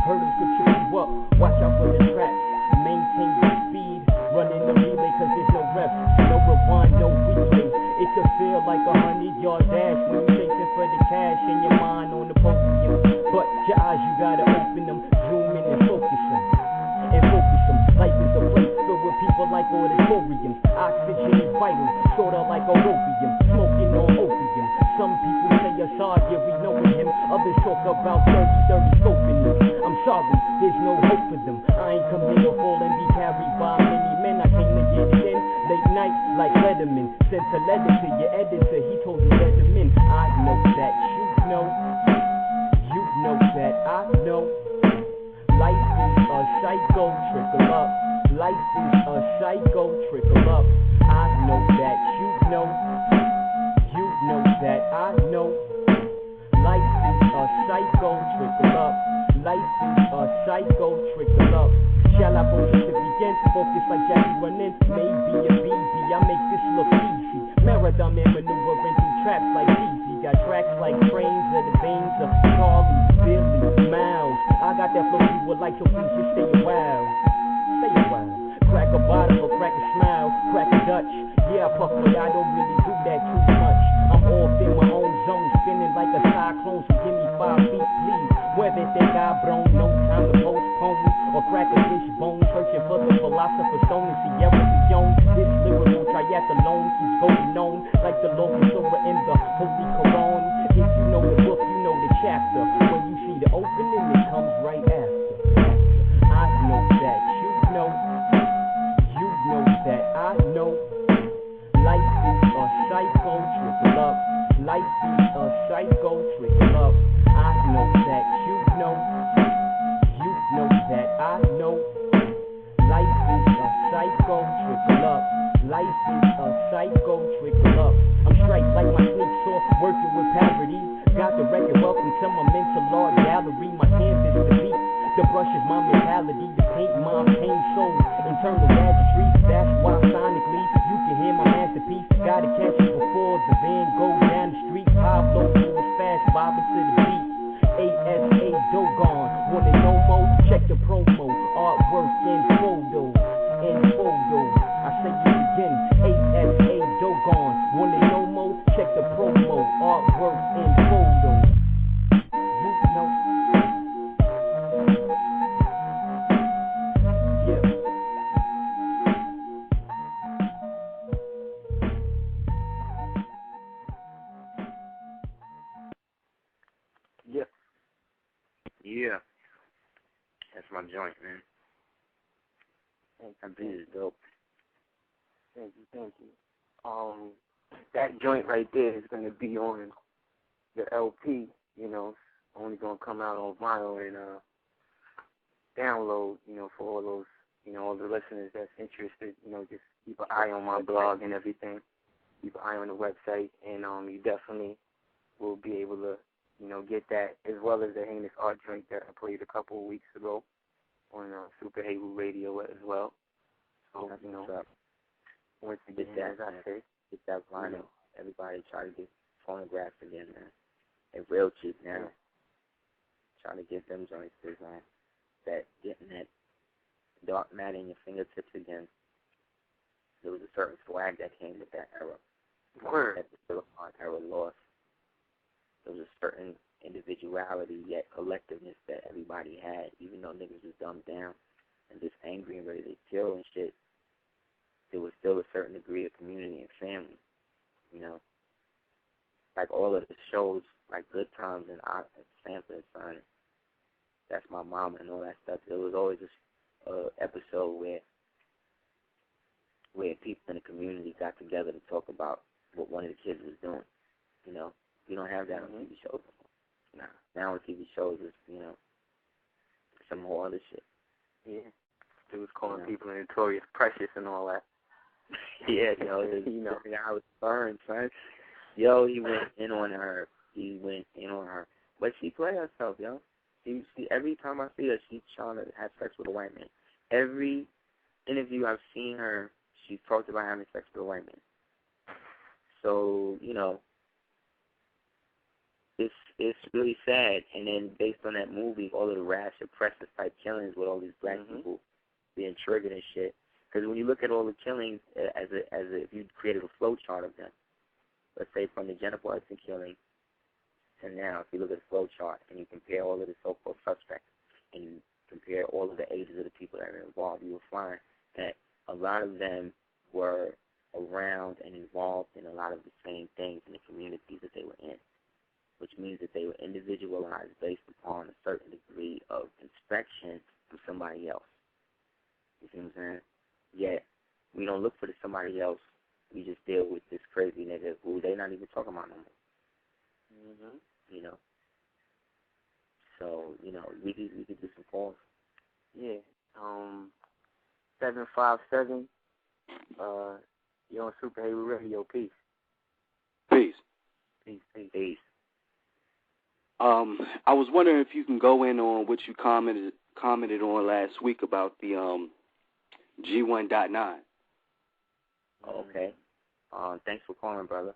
Hurdles could trip you up, watch out for the trap. Maintain your speed, running the relay cause there's no reps. No rewind, no replay. It could feel like 100-yard dash when you're chasing for the cash and your mind on the podium. But your eyes, you gotta open them, zoom in and focus them. Life is a place filled with people like auditoriums. Oxygen is vital, sorta like opium. Smoking on opium. Some people say Assad, yeah, we know him. Others talk about 30 scoping them. I'm sorry, there's no hope for them. I ain't come here to fall and be carried by many men. I came to get it in, late night like Letterman. Sent a letter to your editor, he told you let him in. I know that you know that I know. Life is a psycho, trickle up. Life is a psycho, trickle up. I know that you know that I know. Life is a psycho, trickle up. Life is a psycho, trickle up. Shall I focus to begin? Focus like Jackie running. Maybe a BB, I make this look easy. Marathon man maneuvering through traps like easy. Got tracks like trains of the veins of Charlie, Billy, Miles. I got that flow you would like, so please just stay a while. Crack a bottle or crack a smile, crack a Dutch. Yeah, I puff, but I don't really do that too much. I'm off in my own zone, spinning like a cyclone, so give me 5 feet, please. Whether they got blown, no time to postpone, or crack a wishbone, searching for the philosopher's stone and Sierra Leone. This lyrical triathlon keeps going on, like the Logos Surah in the Holy Quran. If you know the book, you know the chapter. When you see the opening, it comes right after. I know that you know that I know. Life is a cycle, trickle up. Life is a cycle, trickle up. I know that you know that I know. Life is a cycle, trickle up. Life is a cycle, trickle up. I'm straight like my sneaks off, working with parody. Got the record, welcome to my mental art gallery. My canvas, the beat, the brush is my mentality. The paint, my pain, soul, internal gadgetry. That's why sonically, you can hear my masterpiece. Gotta catch it before the van goes down the street. Pablo moves fast, bobbing to the beat. ASA Dogon, wanna know more? Check the promo, artwork and photos. I say it again, ASA Dogon, wanna know more? Check the promo, artwork and photos. You know. Yeah. Yeah. Yeah. That's my joint, man. That beat is dope. Thank you. That joint right there is going to be on the LP, you know, only going to come out on vinyl and download, you know, for all those, you know, all the listeners that's interested, you know, just keep an eye on my blog and everything. Keep an eye on the website, and you definitely will be able to, you know, get that, as well as the Heinous Art joint that I played a couple of weeks ago on Super Heru Radio as well. So, you know, once again, as I say, get that vinyl. Everybody try to get phonographs again, man. They're real cheap now. Trying to get them joints, that getting that dark matter in your fingertips again. There was a certain swag that came with that era. Word. That the Silicon era lost. There was a certain individuality yet collectiveness that everybody had, even though niggas was dumbed down and just angry and ready to kill and shit. There was still a certain degree of community and family, you know. Like all of the shows, like Good Times and Sanford and Son, That's My Mama and all that stuff. There was always this episode where people in the community got together to talk about what one of the kids was doing, you know. You don't have that on TV shows. Nah. Now on TV shows, it's, you know, some more other shit. Yeah. It was calling people notorious precious and all that. Yeah, yo, you know, I was burned, son. Yo, he went in on her. But she played herself, yo. She every time I see her, she's trying to have sex with a white man. Every interview I've seen her, she's talked about having sex with a white man. So, you know, it's really sad. And then based on that movie, all of the rash, oppressive type killings with all these black people being triggered and shit. Because when you look at all the killings, if you created a flow chart of them, let's say from the Jennifer Hudson killing to now, if you look at the flow chart and you compare all of the so-called suspects and you compare all of the ages of the people that are involved, you will find that a lot of them were around and involved in a lot of the same things in the communities that they were in, which means that they were individualized based upon a certain degree of inspection from somebody else. You see what I'm saying? Yet, we don't look for somebody else. We just deal with this crazy nigga who they not even talking about no more. You know? So, you know, we could do some calls. Yeah. 757, you're on Super Heru Radio. Peace. Peace. Peace. I was wondering if you can go in on what you commented on last week about the G1.9. Okay. Thanks for calling, brother.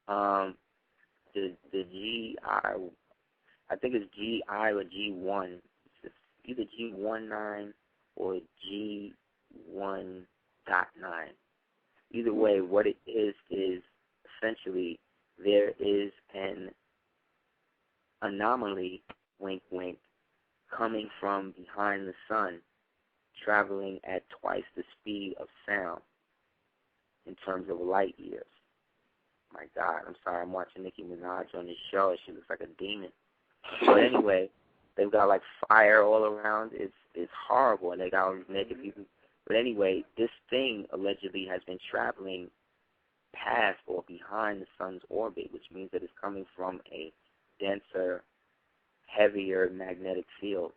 The GI, I think it's GI or G1. It's either G19 or G1.9. Either way, what it is essentially there is an anomaly, wink, wink, coming from behind the sun, traveling at twice the speed of sound in terms of light years. My God, I'm sorry, I'm watching Nicki Minaj on this show. She looks like a demon. But anyway, they've got like fire all around. It's horrible, and they got all these naked people. But anyway, this thing allegedly has been traveling past or behind the sun's orbit, which means that it's coming from a denser, heavier magnetic field.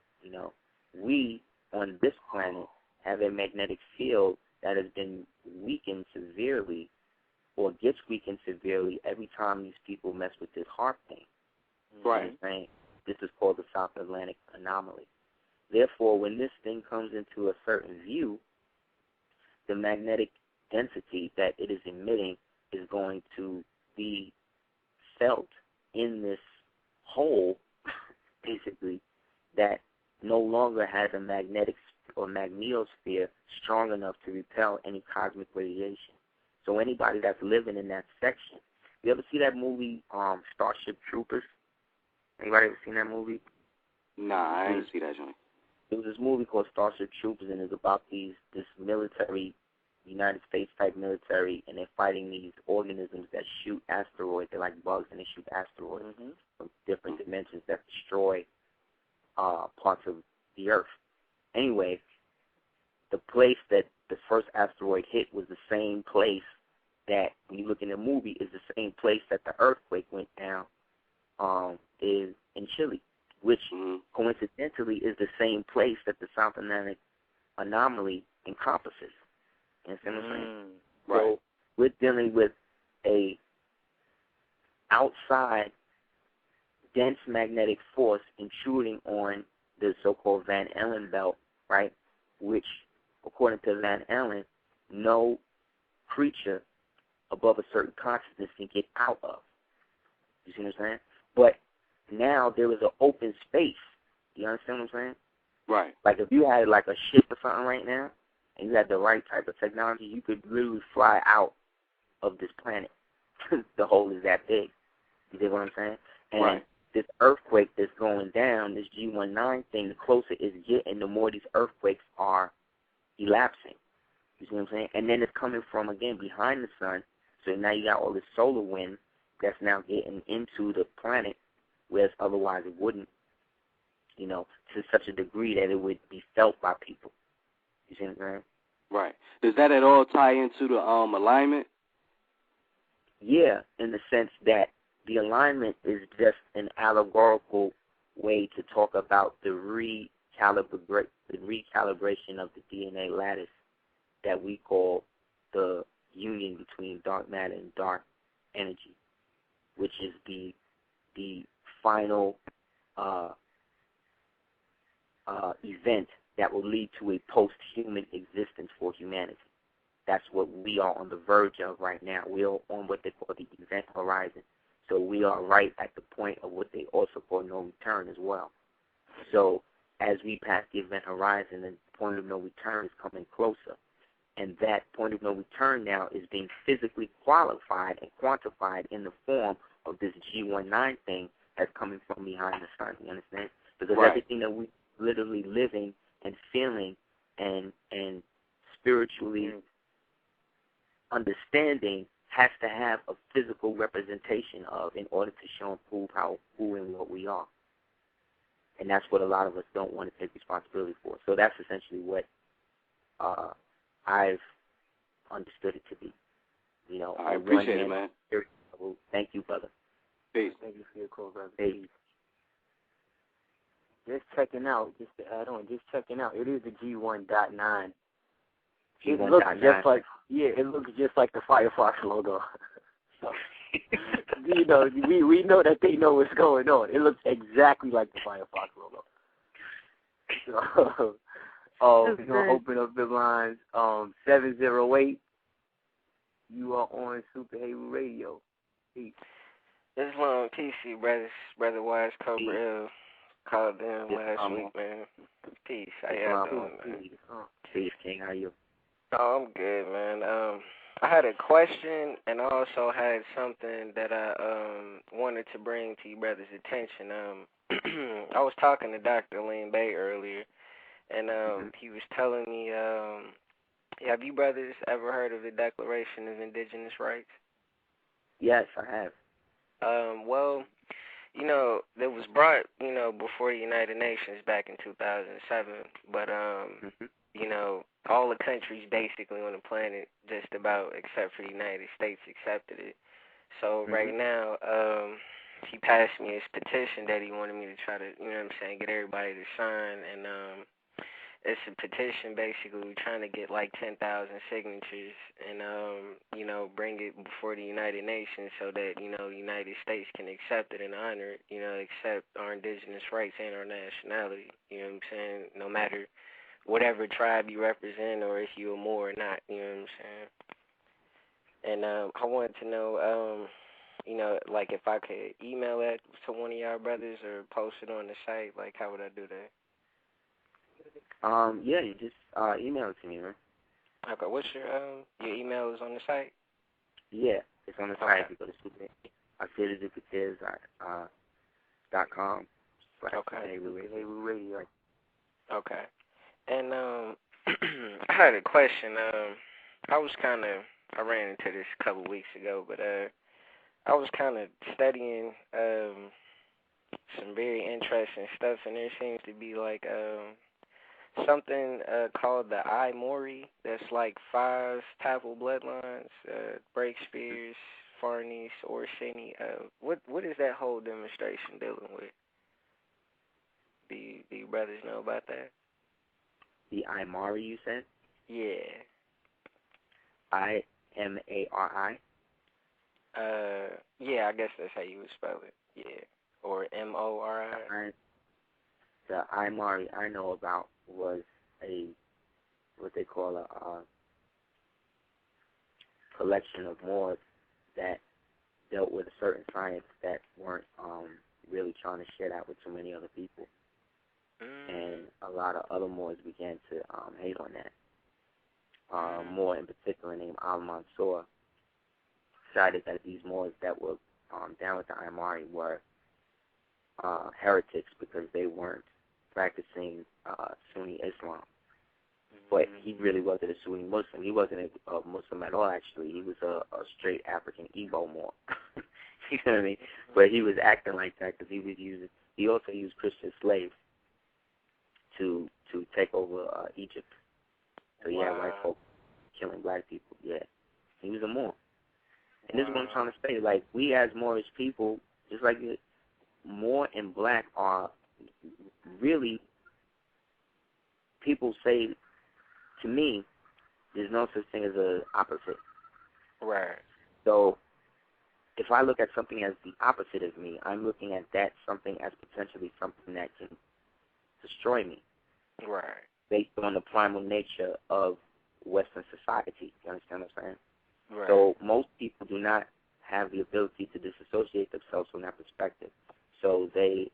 We on this planet have a magnetic field that has been weakened severely, or gets weakened severely every time these people mess with this HAARP thing. Right. This is called the South Atlantic anomaly. Therefore, when this thing comes into a certain view, the magnetic density that it is emitting is going to be felt in this hole, basically, that no longer has a magnetic or magnetosphere strong enough to repel any cosmic radiation. So anybody that's living in that section, you ever see that movie, Starship Troopers? Anybody ever seen that movie? Nah, I didn't see that joint. There was this movie called Starship Troopers, and it's about this military, United States type military, and they're fighting these organisms that shoot asteroids. They're like bugs, and they shoot asteroids from different dimensions that destroy parts of the Earth. Anyway, the place that the first asteroid hit was the same place that, when you look in the movie, is the same place that the earthquake went down, is in Chile, which coincidentally is the same place that the South Atlantic anomaly encompasses. You understand what I'm saying? Right. So we're dealing with a outside dense magnetic force intruding on the so-called Van Allen belt, right, which, according to Van Allen, no creature above a certain consciousness can get out of. You see what I'm saying? But now there is an open space. You understand what I'm saying? Right. Like if you had like a ship or something right now, and you had the right type of technology, you could literally fly out of this planet. The hole is that big. You dig what I'm saying? And this earthquake that's going down, this G19 thing, the closer it's getting, the more these earthquakes are elapsing. You see what I'm saying? And then it's coming from, again, behind the sun. So now you got all this solar wind that's now getting into the planet, whereas otherwise it wouldn't, to such a degree that it would be felt by people. You see what I'm saying? Right. Does that at all tie into the alignment? Yeah, in the sense that the alignment is just an allegorical way to talk about the recalibration of the DNA lattice that we call the union between dark matter and dark energy, which is the final event that will lead to a post-human existence for humanity. That's what we are on the verge of right now. We are on what they call the event horizon. So we are right at the point of what they also call no return as well. So as we pass the event horizon, the point of no return is coming closer. And that point of no return now is being physically qualified and quantified in the form of this G19 thing that's coming from behind the sun. You understand? Because everything that we literally living and feeling and spiritually understanding has to have a physical representation of in order to show and prove who and what we are. And that's what a lot of us don't want to take responsibility for. So that's essentially what I've understood it to be. I appreciate it, man. Thank you, brother. Peace. Thank you for your call, brother. Peace. Just checking out, it is the G1.9. It looks just like, it looks just like the Firefox logo. We know that they know what's going on. It looks exactly like the Firefox logo. So, we're going to open up the lines. 708, you are on Super Heru Radio. Peace. Islam, PC, brothers. Brother Wise, Cobra L. Called in last week, man. Peace. How y'all doing, man? Peace, King. How you? Oh, I'm good, man. I had a question, and I also had something that I wanted to bring to you brother's attention. I was talking to Dr. Lin Bay earlier, and he was telling me, have you brothers ever heard of the Declaration of Indigenous Rights? Yes, I have. Well, it was brought, before the United Nations back in 2007, but you know, all the countries basically on the planet, just about except for the United States, accepted it. So right now, he passed me his petition that he wanted me to try to, you know what I'm saying, get everybody to sign, and it's a petition basically. We're trying to get like 10,000 signatures and, you know, bring it before the United Nations so that, you know, the United States can accept it and honor it, you know, accept our indigenous rights and our nationality, you know what I'm saying, no matter whatever tribe you represent or if you're Moor or not, you know what I'm saying. And I wanted to know, you know, like if I could email that to one of y'all brothers or post it on the site, like how would I do that? Yeah, you just email it to me, man. Okay, what's your email is on the site? Yeah, it's on the site. If you go to aseer.com. Okay. Heru Radio. Okay. And I had a question. I ran into this a couple weeks ago, but I was kind of studying some very interesting stuff, and there seems to be like something called the I-Mori. That's like 5 Tafel bloodlines, Breakspears, Farnese, Orsini. What is that whole demonstration dealing with? Do you brothers know about that? The I-Mari, you said? Yeah. I-M-A-R-I? Yeah, I guess that's how you would spell it. Yeah. Or M-O-R-I? The I-Mari I know about was what they call a collection of Moors that dealt with a certain science that weren't really trying to share that with too many other people. And a lot of other Moors began to hate on that. Moor in particular named Al-Mansur decided that these Moors that were down with the I-Mari were heretics because they weren't practicing Sunni Islam. But he really wasn't a Sunni Muslim. He wasn't a Muslim at all, actually. He was a straight African Igbo Moor. You know what I mean? But he was acting like that because he also used Christian slaves to take over Egypt. So he had white folk killing black people. Yeah, he was a Moor. And this is what I'm trying to say. Like, we as Moorish people, just like Moor and black are really, people say, to me, there's no such thing as an opposite. Right. So if I look at something as the opposite of me, I'm looking at that something as potentially something that can destroy me. Right. Based on the primal nature of Western society. You understand what I'm saying? Right. So most people do not have the ability to disassociate themselves from that perspective. So they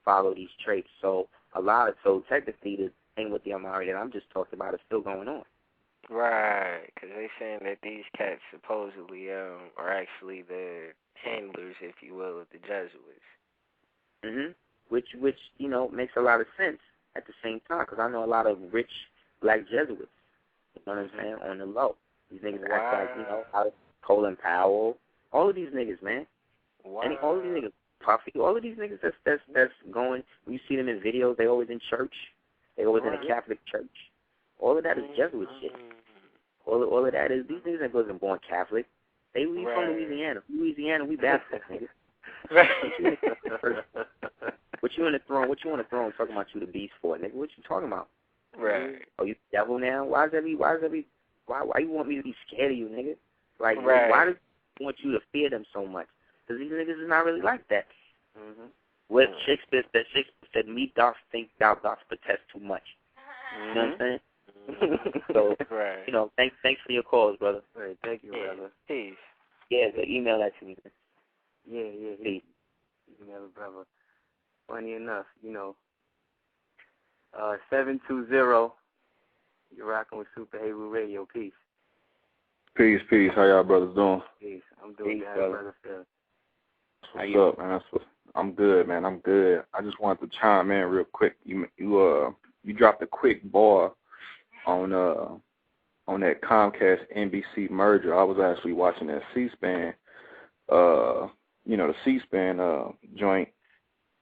follow these traits. So technically the thing with the Amari that I'm just talking about is still going on. Right, because they saying that these cats supposedly are actually the handlers, if you will, of the Jesuits. Which you know makes a lot of sense at the same time, because I know a lot of rich black Jesuits. You know what I'm saying? On the low, these niggas act like, you know, Colin Powell, all of these niggas, man. Wow. All of these niggas, Puffy, all of these niggas that's going. You see them in videos. They always in church. They always in a Catholic church. All of that is Jesuit shit. All of that is, these niggas wasn't born Catholic. They from Louisiana. Louisiana, we Baptist, niggas. What you in the throne? What you on the throne talking about you the beast for, nigga? What you talking about? Right. Oh, you the devil now? Why you want me to be scared of you, nigga? Like, why does he want you to fear them so much? Because these niggas is not really like that. What Shakespeare said, me doth think thou dost protest too much. You know what I'm saying? So, you know, thanks for your calls, brother. Right, thank you, brother. Peace. Yeah, so email that to me. Yeah. Peace. Email it, brother. Funny enough, you know, 720, you're rocking with Super Heru Radio. Peace. Peace. How y'all brothers doing? Peace. I'm doing good, brother. What's up, man? I'm good, man. I'm good. I just wanted to chime in real quick. You dropped a quick bar on that Comcast NBC merger. I was actually watching that C-SPAN, the C-SPAN joint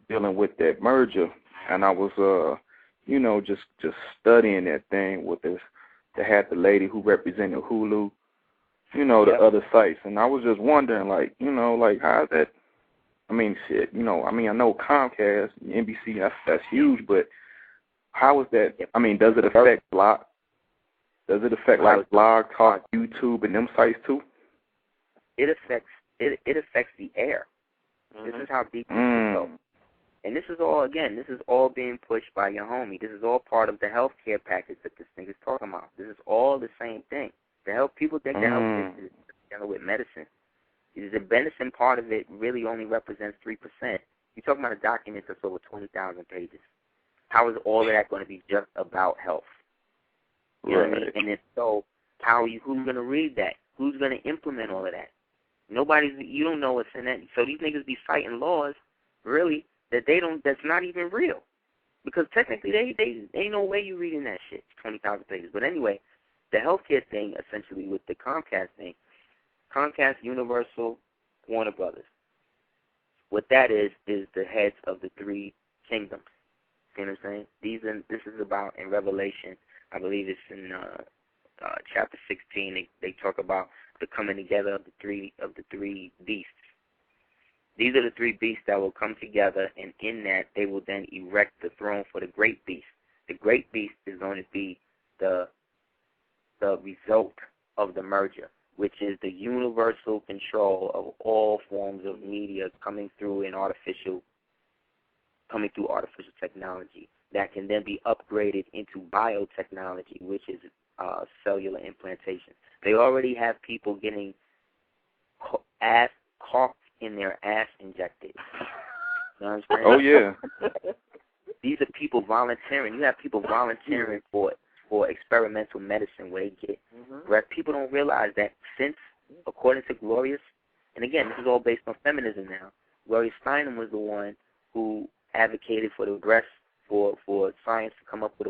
dealing with that merger, and I was, you know, just studying that thing with this. They had the lady who represented Hulu, you know, the other sites, and I was just wondering, like, you know, like how is that? I mean, shit, you know, I mean, I know Comcast, NBC, that's huge, but how is that? I mean, does it affect blog? Does it affect like Blog Talk, YouTube, and them sites too? It affects the air. This is how deep this go. And this is all being pushed by your homie. This is all part of the healthcare package that this thing is talking about. This is all the same thing. People think the health is dealing with medicine. The medicine part of it really only represents 3%. You're talking about a document that's over 20,000 pages. How is all of that going to be just about health? You know what I mean? And if so, who's going to read that? Who's going to implement all of that? You don't know what's in that. So these niggas be citing laws, really, that's not even real. Because technically, they ain't no way you reading that shit. It's 20,000 pages. But anyway, the healthcare thing, essentially, with the Comcast thing, Comcast, Universal, Warner Brothers. What that is the heads of the three kingdoms. You know what I'm saying? This is about, in Revelation, I believe it's in chapter 16, they talk about the coming together of the three beasts. These are the three beasts that will come together, and in that they will then erect the throne for the great beast. The great beast is going to be the result of the merger, which is the universal control of all forms of media coming through artificial technology that can then be upgraded into biotechnology, which is cellular implantation. They already have people getting ass caulked in their ass injected. You know what I'm saying? Oh, yeah. These are people volunteering. You have people volunteering for experimental medicine where they get, whereas people don't realize that since, according to Gloria, and again, this is all based on feminism now, Gloria Steinem was the one who advocated for the breast, for science to come up with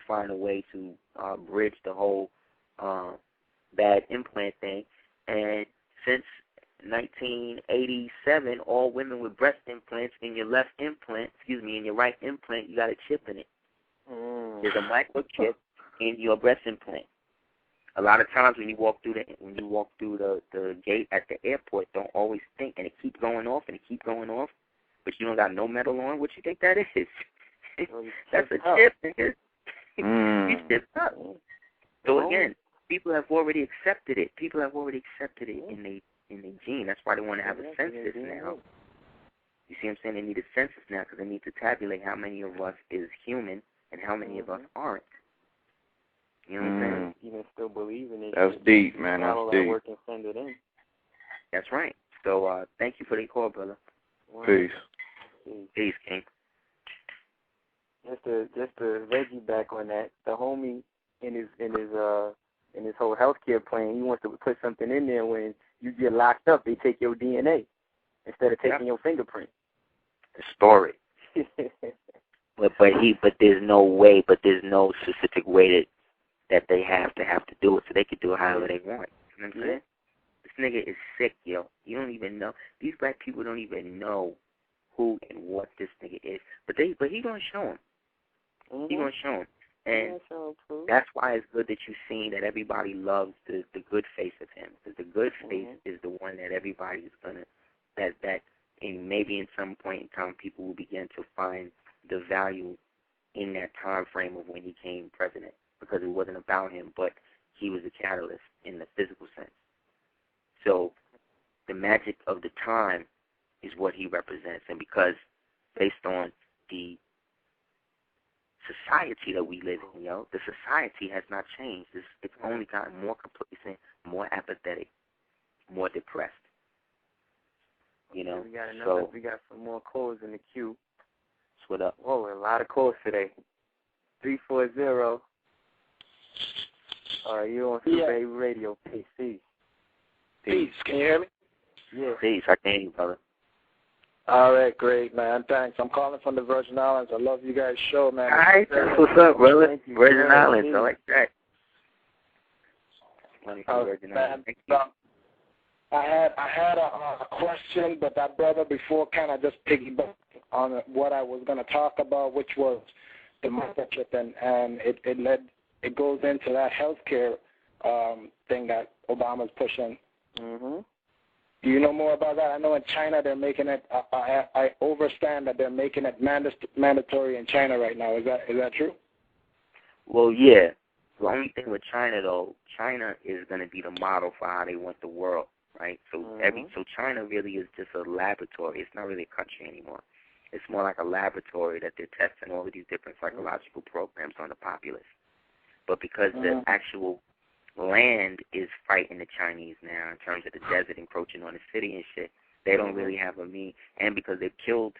find a way to bridge the whole bad implant thing. And since 1987, all women with breast implants in your right implant, you got a chip in it. There's a microchip in your breast implant. A lot of times when you walk through the gate at the airport, don't always think, and it keeps going off, but you don't got no metal on. What you think that is? That's a chip, nigga. You chipped up. So again, people have already accepted it. In the gene. That's why they want to have a census now. You see what I'm saying? They need a census now because they need to tabulate how many of us is human and how many of us aren't. You know what I'm saying? Even still believe in it. That's deep, man. That's deep. Work and send it in. That's right. So thank you for the call, brother. Peace. Peace, King. Just to veggie back on that, the homie in his whole healthcare plan, he wants to put something in there when you get locked up, they take your DNA instead of taking your fingerprint. The story. But there's no specific way that they have to do it, so they can do it however they want. You know what I'm saying? This nigga is sick, yo. You don't even know. These black people don't even know who and what this nigga is. But he gonna show him. He gonna show him. And that's why it's good that you've seen that everybody loves the good face of him. Because the good face is the one that everybody is gonna and maybe in some point in time people will begin to find the value in that time frame of when he became president. Because it wasn't about him, but he was a catalyst in the physical sense. So the magic of the time is what he represents. And because based on the society that we live in, the society has not changed. It's only gotten more complacent, more apathetic, more depressed. We got we got some more calls in the queue. What up? Whoa, a lot of calls today. 340. You're on Super A Radio. Peace. Peace. Can you hear me? Yeah. Peace. I can hear you, brother. All right, great, man. Thanks. I'm calling from the Virgin Islands. I love you guys' show, man. All right, that's what's up, brother. Virgin Islands. I like that. I had a question, but that brother before kind of just piggybacked on what I was going to talk about, which was the microchip, and it goes into that healthcare thing that Obama's pushing. Mm-hmm. Do you know more about that? I know in China they're making it. I understand that they're making it mandatory in China right now. Is that true? Well, yeah. The only thing with China, though, China is going to be the model for how they want the world, right? So so China really is just a laboratory. It's not really a country anymore. It's more like a laboratory that they're testing all of these different psychological programs on the populace. But because the actual land is fighting the Chinese now in terms of the desert encroaching on the city and shit, they don't really have a mean. And because they've killed,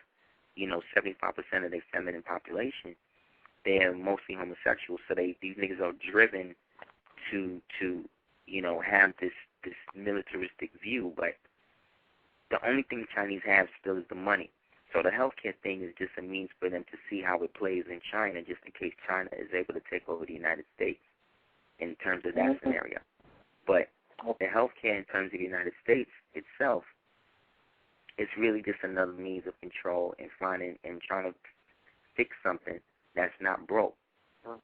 75% of their feminine population, they're mostly homosexuals, so these niggas are driven to have this militaristic view. But the only thing the Chinese have still is the money. So the healthcare thing is just a means for them to see how it plays in China, just in case China is able to take over the United States in terms of that scenario. But the healthcare in terms of the United States itself, it's really just another means of control and finding and trying to fix something that's not broke.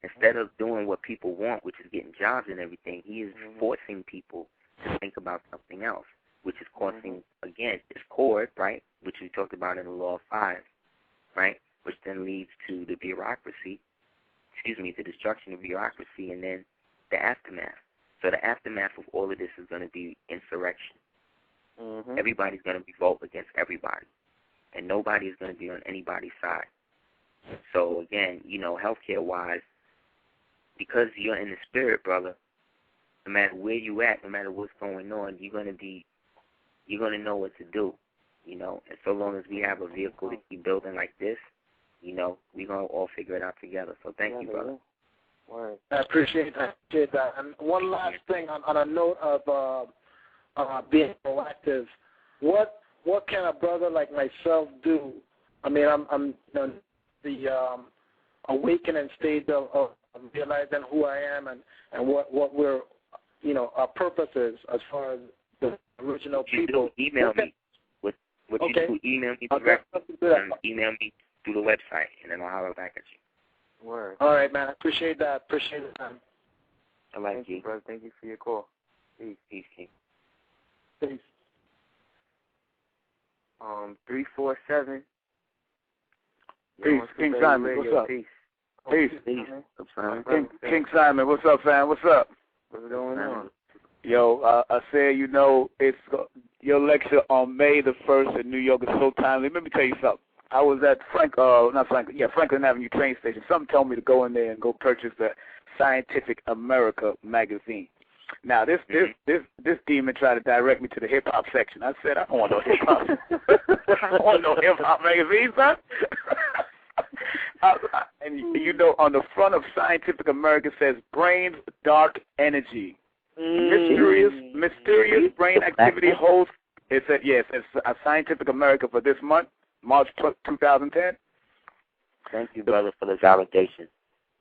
Instead of doing what people want, which is getting jobs and everything, he is forcing people to think about something else, which is causing, again, discord, right, which we talked about in the Law of Five, right, which then leads to the bureaucracy, the destruction of bureaucracy, and then the aftermath. So the aftermath of all of this is going to be insurrection. Everybody's going to revolt against everybody, and nobody is going to be on anybody's side. So again, healthcare-wise, because you're in the spirit, brother, no matter where you at, no matter what's going on, you're going to know what to do, And so long as we have a vehicle to keep building like this, we're going to all figure it out together. So thank you, brother. Word. I appreciate that. And one last thing on a note of being proactive, what can a brother like myself do? I mean, I'm the awakening stage of realizing who I am and what we're, our purpose is as far as the original people. Email me. What you do, email me directly. Email me through the website, and then I'll holler back at you. Word. All right, man. I appreciate that. Appreciate it, man. I like Thank you, brother. Thank you for your call. Peace. King. Peace. 347. Peace, King Simon. Radio. What's up? Peace. Peace. What's King Simon. What's up, fam? What's up? What's going on? Yo, aseer, it's your lecture on May the 1st in New York is so timely. Let me tell you something. I was at Franklin Avenue train station. Something told me to go in there and go purchase the Scientific America magazine. Now this demon tried to direct me to the hip hop section. I said, I don't want no hip hop. I don't want no hip hop magazine, son. And on the front of Scientific America says brain's dark energy. Mysterious brain activity holds. It said it's a Scientific America for this month, March 2010. Thank you, brother, for the validation.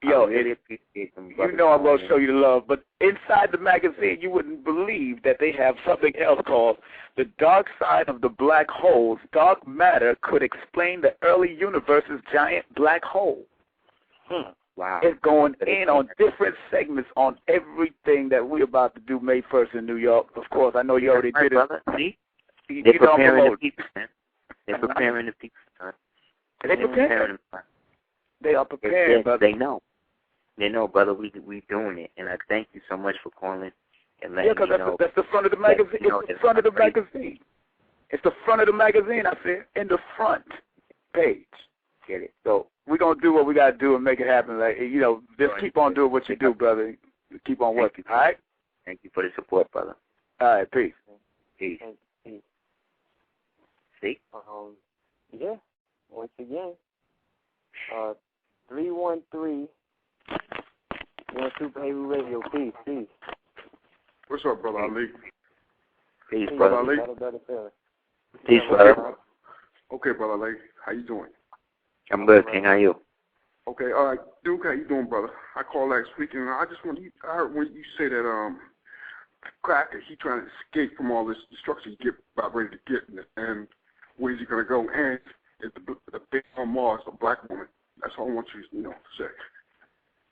Yo, I really appreciate them. I'm going to show you the love. But inside the magazine, you wouldn't believe that they have something else called The Dark Side of the Black Holes. Dark matter could explain the early universe's giant black hole. Wow. It's going in on different segments on everything that we're about to do May 1st in New York. Of course, I know you already did it. See? They're preparing the people, man. They're preparing the people, son. They preparing. They are prepared, brother. They know. They know, brother, we doing it. And I thank you so much for calling and letting me know. That's the front of the magazine. It's the front of the magazine. It's the front of the magazine, I said, in the front page. Get it. So we're going to do what we got to do and make it happen. Like, just keep on doing what you do, brother. Keep on working, all right? Thank you for the support, brother. All right, peace. Peace. See? Yeah, once again, 313 Super Heru Radio. Peace. What's up, brother Ali? Peace, brother Ali. Peace, brother. Okay, brother Ali. How you doing? I'm good, King. How are you? Okay, Duke, how you doing, brother? I called last week, and I heard when you say that Cracker, he trying to escape from all this destruction he about ready to get, and where's he gonna go? And it's the big on Mars, a black woman. That's all I want you to say.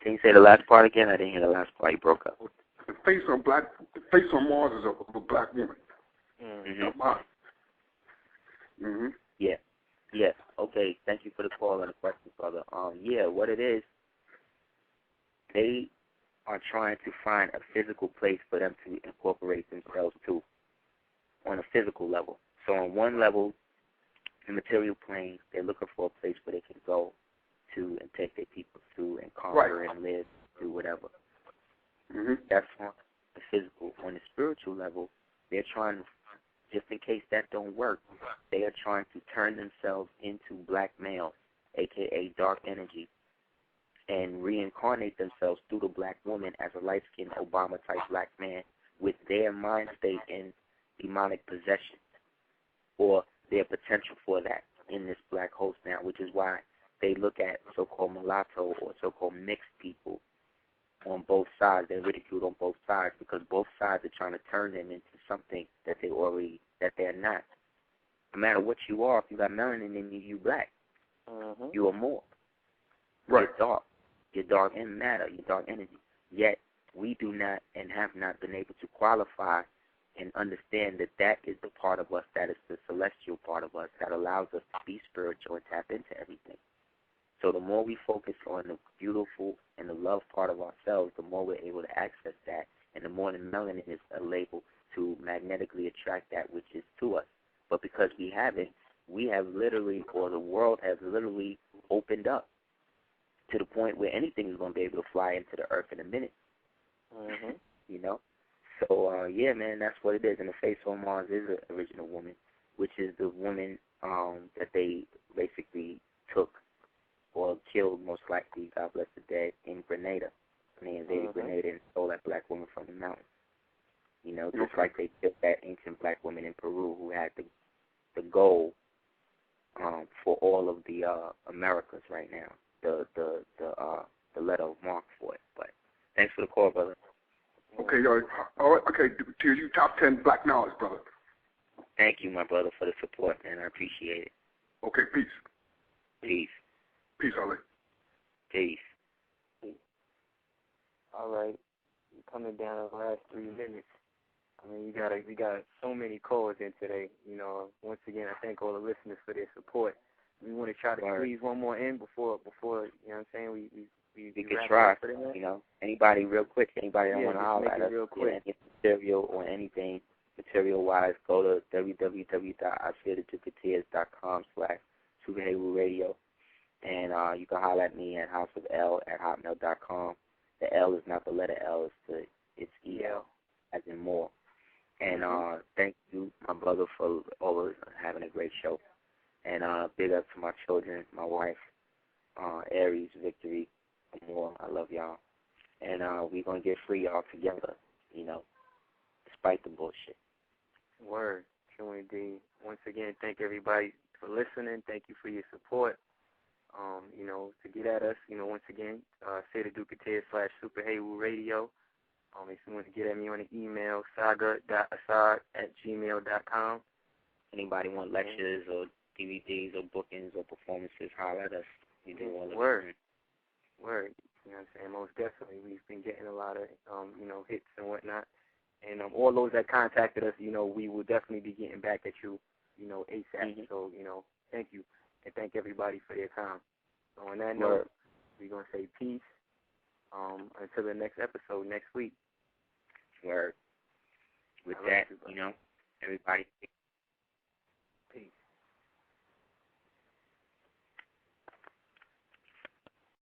Can you say the last part again? I didn't hear the last part. You broke up. The face on Mars is of a black woman. Yeah. Yes. Okay. Thank you for the call and the question, brother. Yeah. What it is, they are trying to find a physical place for them to incorporate themselves to, on a physical level. So on one level, the material plane, they're looking for a place where they can go to and take their people to and conquer and live, do whatever. That's on the physical. On the spiritual level, they're trying, just in case that don't work, they are trying to turn themselves into black males, a.k.a. dark energy, and reincarnate themselves through the black woman as a light-skinned Obama-type black man with their mind state in demonic possession, or their potential for that in this black host now, which is why they look at so-called mulatto or so-called mixed people on both sides. They're ridiculed on both sides because both sides are trying to turn them into something that they're not. No matter what you are, if you got melanin in you, you black. You are more. You're dark. You're dark in matter. You're dark energy. Yet we do not and have not been able to qualify and understand that that is the part of us that is the celestial part of us that allows us to be spiritual and tap into everything. So the more we focus on the beautiful and the love part of ourselves, the more we're able to access that, and the more the melanin is able to magnetically attract that which is to us. But because we haven't, we have literally, or the world has literally opened up to the point where anything is going to be able to fly into the earth in a minute. You know? So, yeah, man, that's what it is. And the face on Mars is an original woman, which is the woman that they basically took or killed, most likely, God bless the dead, in Grenada. They invaded Grenada and stole that black woman from the mountains. You know, just like they killed that ancient black woman in Peru who had the goal for all of the Americas right now, the letter of mark for it. But thanks for the call, brother. Okay, all right. Okay, to you, top 10 black knowledge, brother. Thank you, my brother, for the support, man. I appreciate it. Okay, peace. Peace. Peace, Ali. Peace. All right. Coming down to the last 3 minutes. I mean, we got so many calls in today. You know, once again, I thank all the listeners for their support. We want to try to squeeze one more in before you know what I'm saying, we can try, you know. Anybody real quick, anybody that want to holler at us, get material or anything material-wise, go to www.aseertheducateers.com/Super Heru Radio, and you can holler at me at houseofl@hotmail.com. The L is not the letter L, it's EL, as in more. And thank you, my brother, for always having a great show. And big up to my children, my wife, Aries, Victory, more. I love y'all. And we're going to get free all together, you know, despite the bullshit. Word. True indeed. Once again, thank everybody for listening. Thank you for your support. You know, to get at us, you know, once again, aseertheducateers/Super Heru Radio. If you want to get at me on the email, saga.assad@gmail.com. Anybody want lectures or DVDs or bookings or performances, holler at us. We do all of Word. Word. You know what I'm saying? Most definitely. We've been getting a lot of, you know, hits and whatnot. And all those that contacted us, you know, we will definitely be getting back at you, you know, ASAP. So, you know, thank you. And thank everybody for their time. So on that note, we're going to say peace until the next episode next week. Word. With that, you know, everybody